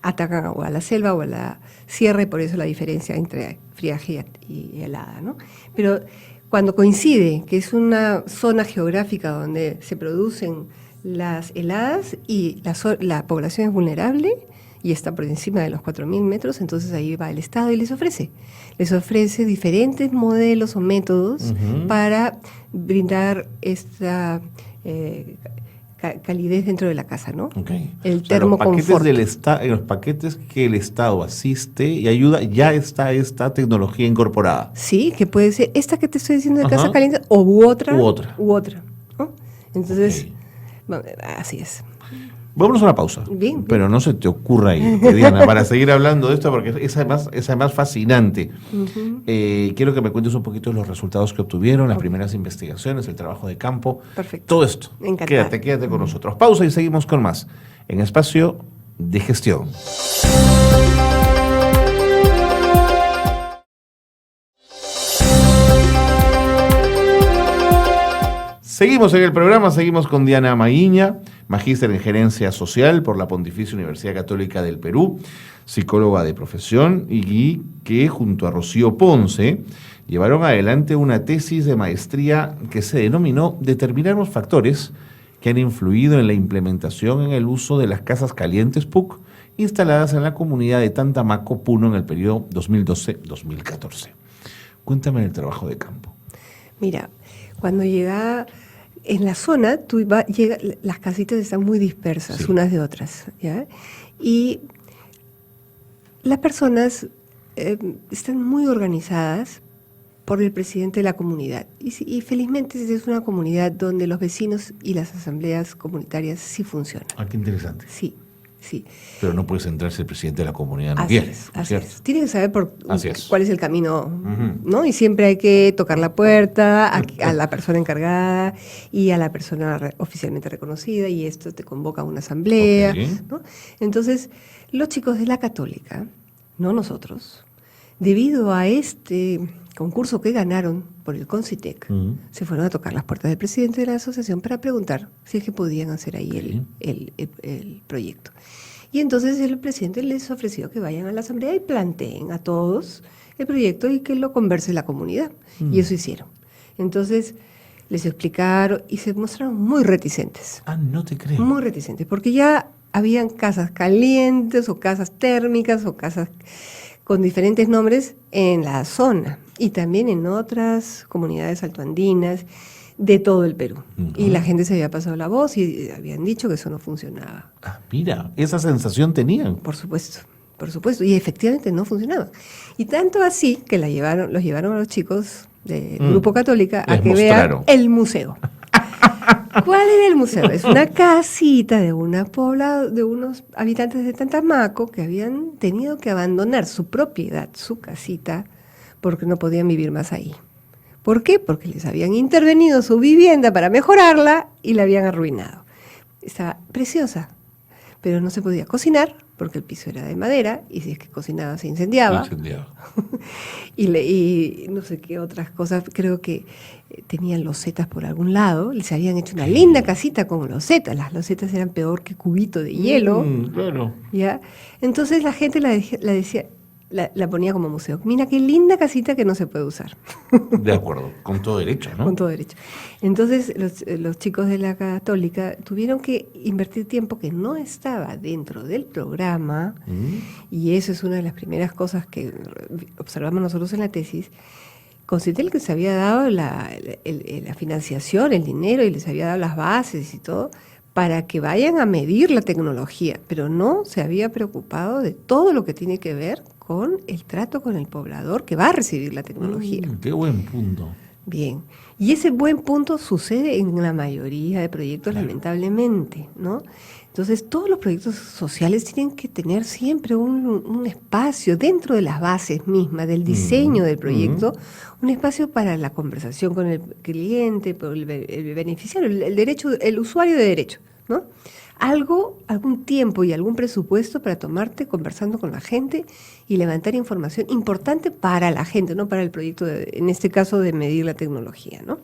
atacan o a la selva o a la sierra y por eso la diferencia entre friaje y helada, ¿no? Pero cuando coincide que es una zona geográfica donde se producen las heladas y la población es vulnerable y está por encima de los 4.000 metros, entonces ahí va el Estado y les ofrece diferentes modelos o métodos para brindar esta calidez dentro de la casa, ¿no? Okay. El O sea, termoconfort. en los paquetes que el Estado asiste y ayuda, ya está esta tecnología incorporada. Sí, que puede ser esta que te estoy diciendo de Ajá. casa caliente u otra. U otra. ¿no? Entonces, Ok. así es. Vámonos a una pausa. Bien. Pero no se te ocurra ir, Diana, para seguir hablando de esto, porque es además fascinante. Quiero que me cuentes un poquito de los resultados que obtuvieron, las primeras investigaciones, el trabajo de campo. Perfecto. Todo esto. Encantada. Quédate con nosotros. Pausa y seguimos con más en Espacio de Gestión. Seguimos en el programa, seguimos con Diana Maguiña, magíster en Gerencia Social por la Pontificia Universidad Católica del Perú, psicóloga de profesión y que junto a Rocío Ponce llevaron adelante una tesis de maestría que se denominó Determinar los factores que han influido en la implementación en el uso de las casas calientes PUC instaladas en la comunidad de Tantamaco, Puno, en el periodo 2012-2014. Cuéntame el trabajo de campo. Mira, cuando llega en la zona, las casitas están muy dispersas, Sí. unas de otras, ¿ya? Y las personas están muy organizadas por el presidente de la comunidad. Y felizmente es una comunidad donde los vecinos y las asambleas comunitarias sí funcionan. Ah, qué interesante. Sí, sí. Pero no puedes entrar si el presidente de la comunidad no Así quiere. es, ¿no es así cierto? es. Tiene que saber Así es. cuál es el camino, Ujú. ¿no? Y siempre hay que tocar la puerta a la persona encargada y a la persona oficialmente reconocida, y esto te convoca a una asamblea, Ok. ¿no? Entonces, los chicos de la Católica, no nosotros, debido a este concurso que ganaron por el Concitec, se fueron a tocar las puertas del presidente de la asociación para preguntar si es que podían hacer ahí el proyecto. Y entonces el presidente les ofreció que vayan a la asamblea y planteen a todos el proyecto y que lo converse la comunidad. Y eso hicieron. Entonces les explicaron y se mostraron muy reticentes. Ah, no te creo. Muy reticentes, porque ya habían casas calientes o casas térmicas o casas con diferentes nombres en la zona y también en otras comunidades altoandinas de todo el Perú. Ujú. Y la gente se había pasado la voz y habían dicho que eso no funcionaba. Ah, mira, esa sensación tenían. Por supuesto, y efectivamente no funcionaba. Y tanto así que los llevaron a los chicos del Grupo Católica a Les que mostraron. vean el museo. ¿Cuál era el museo? Es una casita de de unos habitantes de Tantamaco que habían tenido que abandonar su propiedad, su casita, porque no podían vivir más ahí. ¿Por qué? Porque les habían intervenido su vivienda para mejorarla y la habían arruinado. Estaba preciosa, pero no se podía cocinar porque el piso era de madera y si es que cocinaba se incendiaba. Incendiado. Y no sé qué otras cosas, creo que tenían losetas por algún lado, les habían hecho una linda casita con losetas, las losetas eran peor que cubito de hielo, Claro. ¿ya? Entonces la gente la ponía como museo. Mira qué linda casita que no se puede usar. De acuerdo, con todo derecho, ¿no? Con todo derecho. Entonces los chicos de la Católica tuvieron que invertir tiempo que no estaba dentro del programa, y eso es una de las primeras cosas que observamos nosotros en la tesis. Consideré que se había dado la financiación, el dinero, y les había dado las bases y todo, para que vayan a medir la tecnología, pero no se había preocupado de todo lo que tiene que ver con el trato con el poblador que va a recibir la tecnología. Qué buen punto. Bien, y ese buen punto sucede en la mayoría de proyectos, lamentablemente, ¿no? Entonces, todos los proyectos sociales tienen que tener siempre un espacio dentro de las bases mismas, del diseño del proyecto, un espacio para la conversación con el cliente, por el beneficiario, el derecho, el usuario de derecho, ¿no? Algún tiempo y algún presupuesto para tomarte conversando con la gente y levantar información importante para la gente, no para el proyecto, en este caso, de medir la tecnología, ¿no?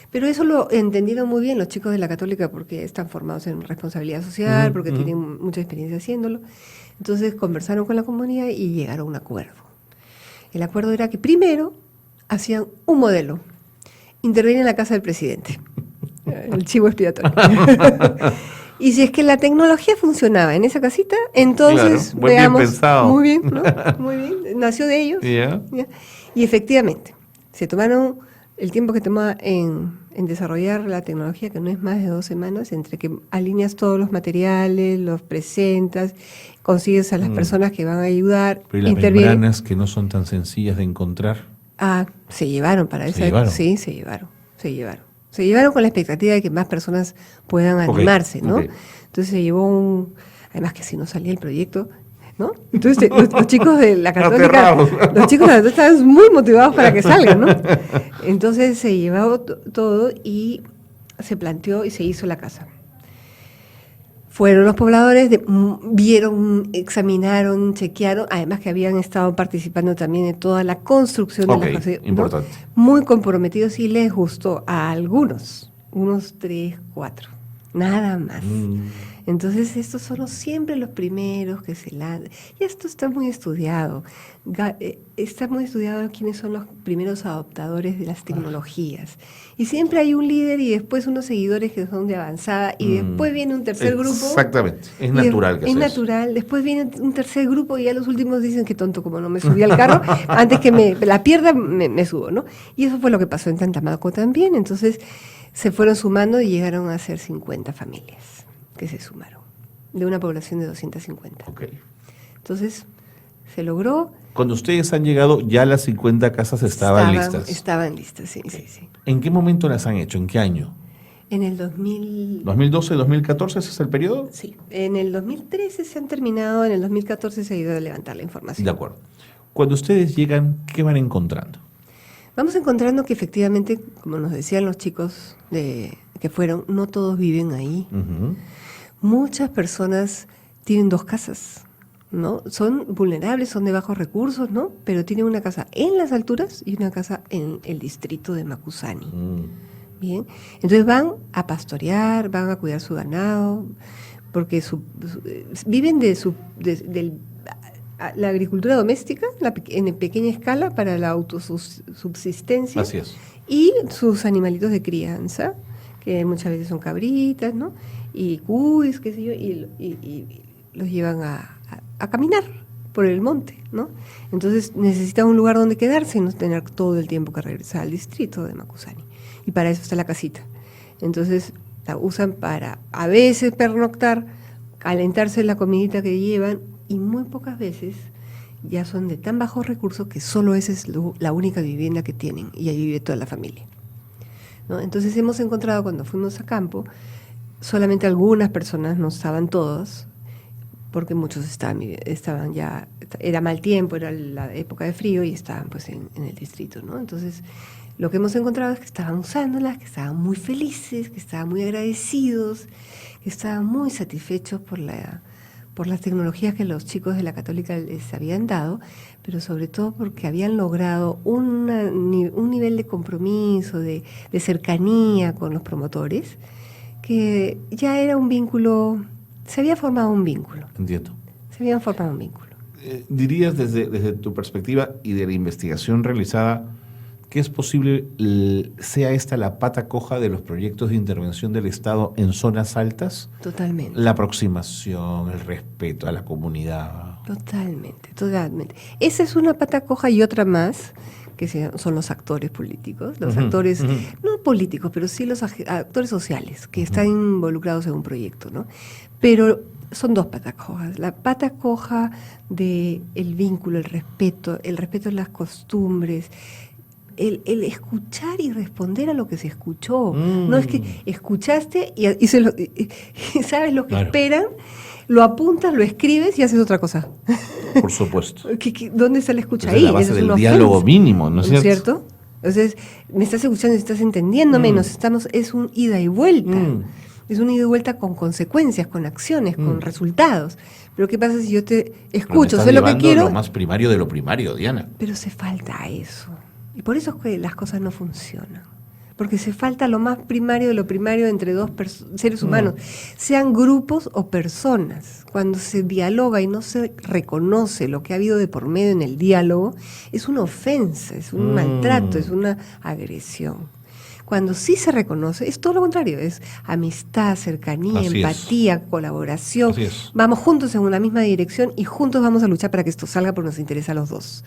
Pero eso lo entendieron muy bien los chicos de la Católica porque están formados en responsabilidad social, porque tienen mucha experiencia haciéndolo. Entonces conversaron con la comunidad y llegaron a un acuerdo. El acuerdo era que primero hacían un modelo, intervenían en la casa del presidente, el chivo expiatorio. Y si es que la tecnología funcionaba en esa casita, entonces Claro, muy bien pensado. muy bien, ¿no? Muy bien, nació de ellos. Ya. ¿ya? Y efectivamente, se tomaron el tiempo que toma en desarrollar la tecnología, que no es más de 2 semanas, entre que alineas todos los materiales, los presentas, consigues a las personas que van a ayudar, Pero ¿y las intervienen. membranas que no son tan sencillas de encontrar? Se llevaron para ¿Se esa llevaron? Sí, se llevaron. Se llevaron con la expectativa de que más personas puedan Ok, animarse, ¿no? ok. Entonces se llevó además que si no salía el proyecto, ¿no? Entonces los chicos de la Católica, Aterrados. los chicos de la Católica estaban muy motivados para que salgan, ¿no? Entonces se llevó todo y se planteó y se hizo la casa. Fueron los pobladores, vieron, examinaron, chequearon, además que habían estado participando también en toda la construcción de Ok, las casas, ¿no? importante. Muy comprometidos y les gustó a algunos, unos 3, 4, nada más. Entonces estos son siempre los primeros que se lanzan. Y esto está muy estudiado. Está muy estudiado quiénes son los primeros adoptadores de las tecnologías. Y siempre hay un líder y después unos seguidores que son de avanzada y después viene un tercer grupo. Exactamente, es Y natural que es sea eso. natural. Después viene un tercer grupo y ya los últimos dicen que tonto, como no me subí al carro, antes que la pierda me subo, ¿no? Y eso fue lo que pasó en Tantamaco también. Entonces se fueron sumando y llegaron a ser 50 familias que se sumaron, de una población de 250. Ok. Entonces se logró. Cuando ustedes han llegado, ya las 50 casas estaban listas. Estaban listas, sí. ¿En qué momento las han hecho? ¿En qué año? En el 2000... ¿2012, 2014? ¿Ese es el periodo? Sí, en el 2013 se han terminado, en el 2014 se ha ido a levantar la información. De acuerdo. Cuando ustedes llegan, ¿qué van encontrando? Vamos encontrando que efectivamente, como nos decían los chicos que fueron, no todos viven ahí. Ujú. Muchas personas tienen 2 casas, ¿no? Son vulnerables, son de bajos recursos, ¿no? Pero tienen una casa en las alturas y una casa en el distrito de Macusani. Bien, entonces van a pastorear, van a cuidar su ganado, porque viven de la agricultura doméstica en pequeña escala para la autosubsistencia. Así es. Y sus animalitos de crianza, que muchas veces son cabritas, ¿no? Y cuis, qué sé yo, y los llevan a caminar por el monte, ¿no? Entonces necesitan un lugar donde quedarse y no tener todo el tiempo que regresar al distrito de Macusani. Y para eso está la casita. Entonces la usan para a veces pernoctar, calentarse la comidita que llevan, y muy pocas veces ya son de tan bajos recursos que solo esa es la única vivienda que tienen y ahí vive toda la familia, ¿no? Entonces hemos encontrado cuando fuimos a campo, solamente algunas personas, no estaban todos, porque muchos estaban ya, era mal tiempo, era la época de frío y estaban pues en el distrito, ¿no? Entonces lo que hemos encontrado es que estaban usándolas, que estaban muy felices, que estaban muy agradecidos, que estaban muy satisfechos por las tecnologías que los chicos de la Católica les habían dado, pero sobre todo porque habían logrado un nivel de compromiso, de cercanía con los promotores, que ya era un vínculo, se había formado un vínculo. Entiendo. Se habían formado un vínculo. ¿Dirías desde tu perspectiva y de la investigación realizada que es posible sea esta la pata coja de los proyectos de intervención del Estado en zonas altas? Totalmente. La aproximación, el respeto a la comunidad. Totalmente. Esa es una pata coja y otra más, que son los actores políticos, los actores, no políticos, pero sí los actores sociales que están involucrados en un proyecto, ¿no? Pero son 2 patas cojas. La pata coja del vínculo, el respeto a las costumbres, el escuchar y responder a lo que se escuchó. No es que escuchaste y sabes lo que Claro. esperan, lo apuntas, lo escribes y haces otra cosa. Por supuesto. ¿Dónde está la escucha Esa ahí? es la base Esa es del una diálogo ofensa, mínimo, ¿no es cierto? Entonces, me estás escuchando, estás entendiéndome, es un ida y vuelta. Es un ida y vuelta con consecuencias, con acciones, con resultados. Pero ¿qué pasa si yo te Pero me escucho, estás sé lo que llevando quiero, lo más primario de lo primario, Diana. pero se falta eso? Y por eso es que las cosas no funcionan. Porque se falta lo más primario de lo primario entre 2 seres humanos, sean grupos o personas. Cuando se dialoga y no se reconoce lo que ha habido de por medio en el diálogo, es una ofensa, es un maltrato, es una agresión. Cuando sí se reconoce, es todo lo contrario, es amistad, cercanía, Así empatía, colaboración. Así es. Vamos juntos en una misma dirección y juntos vamos a luchar para que esto salga porque nos interesa a los dos.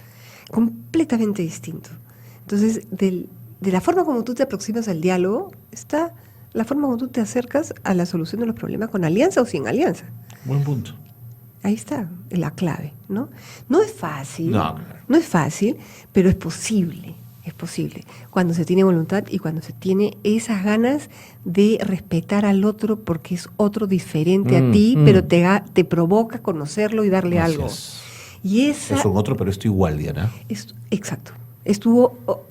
Completamente distinto. Entonces, de la forma como tú te aproximas al diálogo, está la forma como tú te acercas a la solución de los problemas con alianza o sin alianza. Buen punto. Ahí está la clave, ¿no? No es fácil, No, claro. no es fácil, pero es posible. Es posible, cuando se tiene voluntad y cuando se tiene esas ganas de respetar al otro porque es otro diferente a ti, pero te provoca conocerlo y darle Así algo. es. Y esa Es un otro, pero esto igual, Diana. exacto.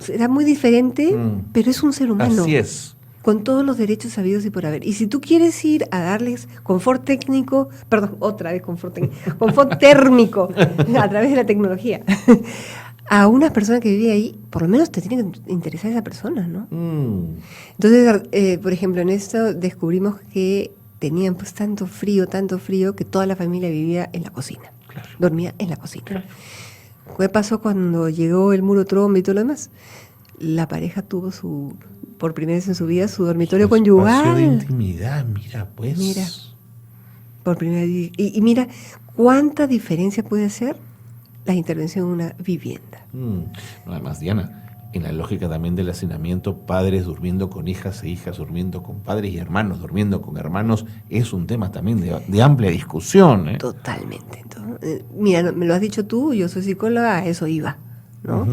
Era muy diferente, pero es un ser humano. Así es. Con todos los derechos sabidos y por haber. Y si tú quieres ir a darles confort técnico, perdón, otra vez confort térmico a través de la tecnología, a una persona que vive ahí, por lo menos te tiene que interesar esa persona, ¿no? Entonces, por ejemplo, en esto descubrimos que tenían pues tanto frío, que toda la familia vivía en la cocina. Claro. Dormía en la cocina. Claro. ¿Qué pasó cuando llegó el muro Trump y todo lo demás? La pareja tuvo por primera vez en su vida, su dormitorio conyugal. Espacio de intimidad, mira, pues. Mira, por primera vez. Y mira, ¿cuánta diferencia puede hacer la intervención en una vivienda? No, además, Diana, en la lógica también del hacinamiento, padres durmiendo con hijas e hijas durmiendo con padres y hermanos durmiendo con hermanos, es un tema también de amplia discusión, ¿eh? Totalmente. Entonces, mira, me lo has dicho tú, yo soy psicóloga, a eso iba, ¿no?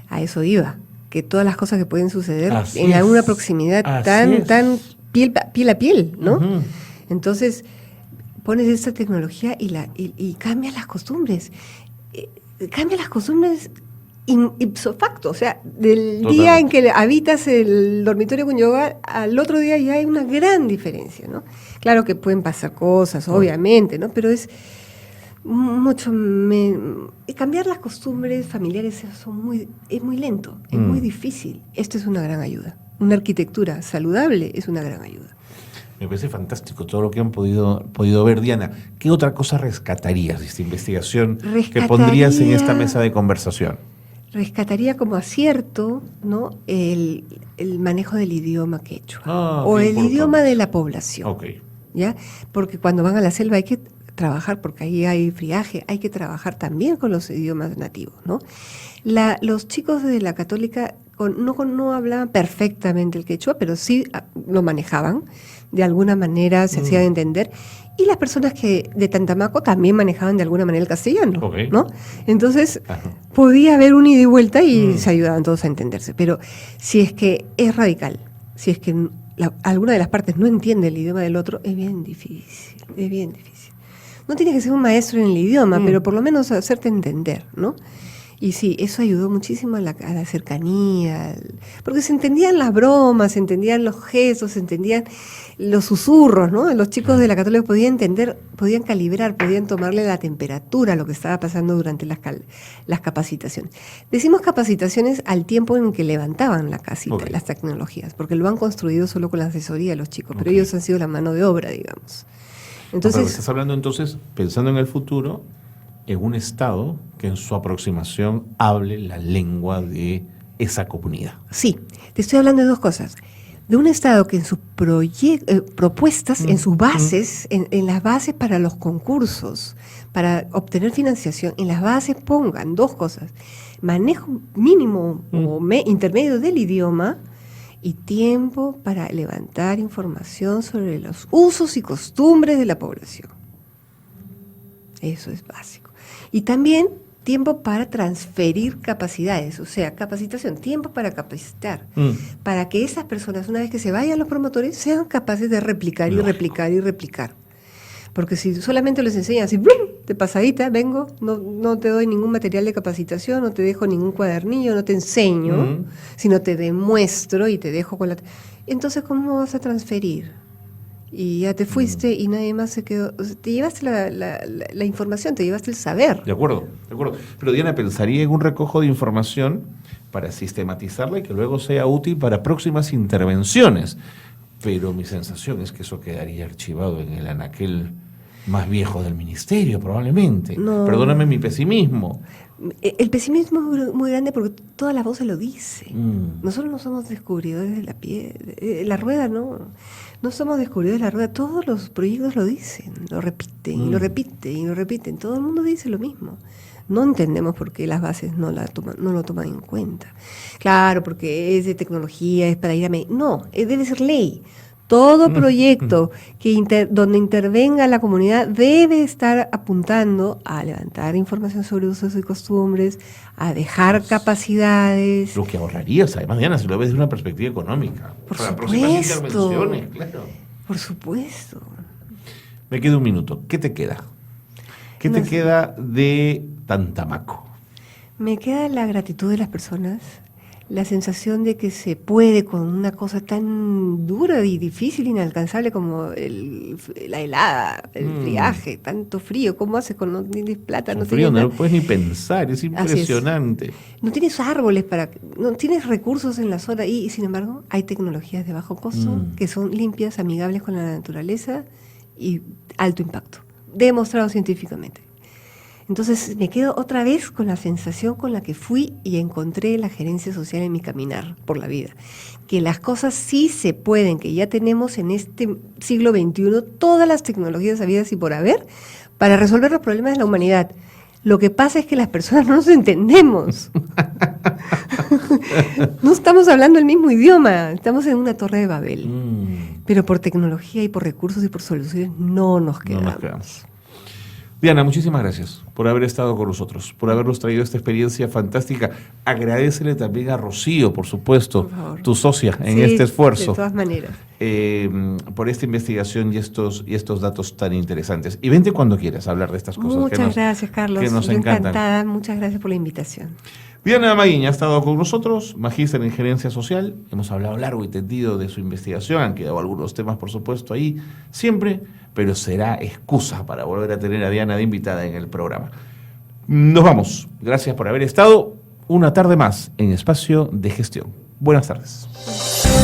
A eso iba. Que todas las cosas que pueden suceder Así en es. alguna proximidad Así tan es. piel a piel, ¿no? Entonces, pones esta tecnología y cambias las costumbres. Cambias las costumbres ipso facto, o sea, del Totalmente. día en que habitas el dormitorio conyugal al otro día ya hay una gran diferencia, ¿no? Claro que pueden pasar cosas, obviamente, ¿no? Pero es cambiar las costumbres familiares es muy lento, es muy difícil. Esto es una gran ayuda. Una arquitectura saludable es una gran ayuda. Me parece fantástico todo lo que han podido ver, Diana. ¿Qué otra cosa rescatarías de esta investigación que pondrías en esta mesa de conversación? Rescataría como acierto, ¿no?, el manejo del idioma quechua o qué el importante. Idioma de la población. Ok. ¿Ya? Porque cuando van a la selva hay que trabajar, porque ahí hay friaje, hay que trabajar también con los idiomas nativos, ¿no? Los chicos de la Católica no hablaban perfectamente el quechua, pero sí lo manejaban, de alguna manera se hacían entender, y las personas que de Tantamaco también manejaban de alguna manera el castellano, Ok. ¿no? Entonces, Ajá. podía haber un ida y vuelta y se ayudaban todos a entenderse, pero si es que es radical, si es que alguna de las partes no entiende el idioma del otro, es bien difícil, es bien difícil. No tienes que ser un maestro en el idioma, pero por lo menos hacerte entender, ¿no? Y sí, eso ayudó muchísimo a la cercanía, porque se entendían las bromas, se entendían los gestos, se entendían los susurros, ¿no? Los chicos de la Católica podían entender, podían calibrar, podían tomarle la temperatura a lo que estaba pasando durante las capacitaciones. Decimos capacitaciones al tiempo en que levantaban la casita, las tecnologías, porque lo han construido solo con la asesoría de los chicos, pero ellos han sido la mano de obra, digamos. Entonces, Pero estás hablando entonces, pensando en el futuro, en un Estado que en su aproximación hable la lengua de esa comunidad. sí, te estoy hablando de dos cosas. De un Estado que en sus propuestas, en sus bases, en las bases para los concursos, para obtener financiación, en las bases pongan dos cosas: manejo mínimo o intermedio del idioma y tiempo para levantar información sobre los usos y costumbres de la población. Eso es básico. Y también tiempo para transferir capacidades, o sea, capacitación, tiempo para capacitar, para que esas personas, una vez que se vayan los promotores, sean capaces de replicar y replicar y replicar. Porque si solamente les enseñas así, ¡blum!, de pasadita, vengo, no te doy ningún material de capacitación, no te dejo ningún cuadernillo, no te enseño, sino te demuestro y te dejo con la... Entonces, ¿cómo vas a transferir? Y ya te fuiste y nadie más se quedó. O sea, te llevaste la información, te llevaste el saber. De acuerdo. Pero Diana, pensaría en un recojo de información para sistematizarla y que luego sea útil para próximas intervenciones. Pero mi sensación es que eso quedaría archivado en el anaquel más viejo del ministerio, probablemente. No. Perdóname mi pesimismo. El pesimismo es muy grande porque toda la voz se lo dice. Nosotros no somos descubridores de la la rueda, no. No somos descubridores de la rueda. Todos los proyectos lo dicen, lo repiten y lo repiten y lo repiten. Todo el mundo dice lo mismo. No entendemos por qué las bases no lo toman en cuenta. Claro, porque es de tecnología, es para ir a... No, debe ser ley. Todo proyecto donde intervenga la comunidad debe estar apuntando a levantar información sobre usos y costumbres, a dejar capacidades. Lo que ahorrarías, además, Diana, si lo ves desde una perspectiva económica. Por Para próximas supuesto. intervenciones, claro. Por supuesto. Me queda un minuto. ¿Qué te queda? ¿Qué te queda de Tantamaco? Me queda la gratitud de las personas, la sensación de que se puede con una cosa tan dura y difícil, inalcanzable como la helada, el friaje, tanto frío. ¿Cómo haces con no tienes plata? No Frío, tienes no nada? lo puedes ni pensar, es impresionante. No tienes árboles no tienes recursos en la zona y sin embargo hay tecnologías de bajo costo que son limpias, amigables con la naturaleza y alto impacto, demostrado científicamente. Entonces me quedo otra vez con la sensación con la que fui y encontré la gerencia social en mi caminar por la vida. Que las cosas sí se pueden, que ya tenemos en este siglo XXI todas las tecnologías habidas y por haber para resolver los problemas de la humanidad. Lo que pasa es que las personas no nos entendemos. No estamos hablando el mismo idioma, estamos en una torre de Babel. Pero por tecnología y por recursos y por soluciones no nos quedamos. No nos quedamos. Diana, muchísimas gracias por haber estado con nosotros, por habernos traído esta experiencia fantástica. Agradecele también a Rocío, por supuesto, tu socia en este esfuerzo. De todas maneras. Por esta investigación y estos datos tan interesantes. Y vente cuando quieras a hablar de estas cosas. Muchas gracias, Carlos. Que nos Yo encantan. encantada. Muchas gracias por la invitación. Diana Maguiña ha estado con nosotros, magíster en gerencia social. Hemos hablado largo y tendido de su investigación. Han quedado algunos temas, por supuesto, ahí siempre, pero será excusa para volver a tener a Diana de invitada en el programa. Nos vamos. Gracias por haber estado una tarde más en Espacio de Gestión. Buenas tardes.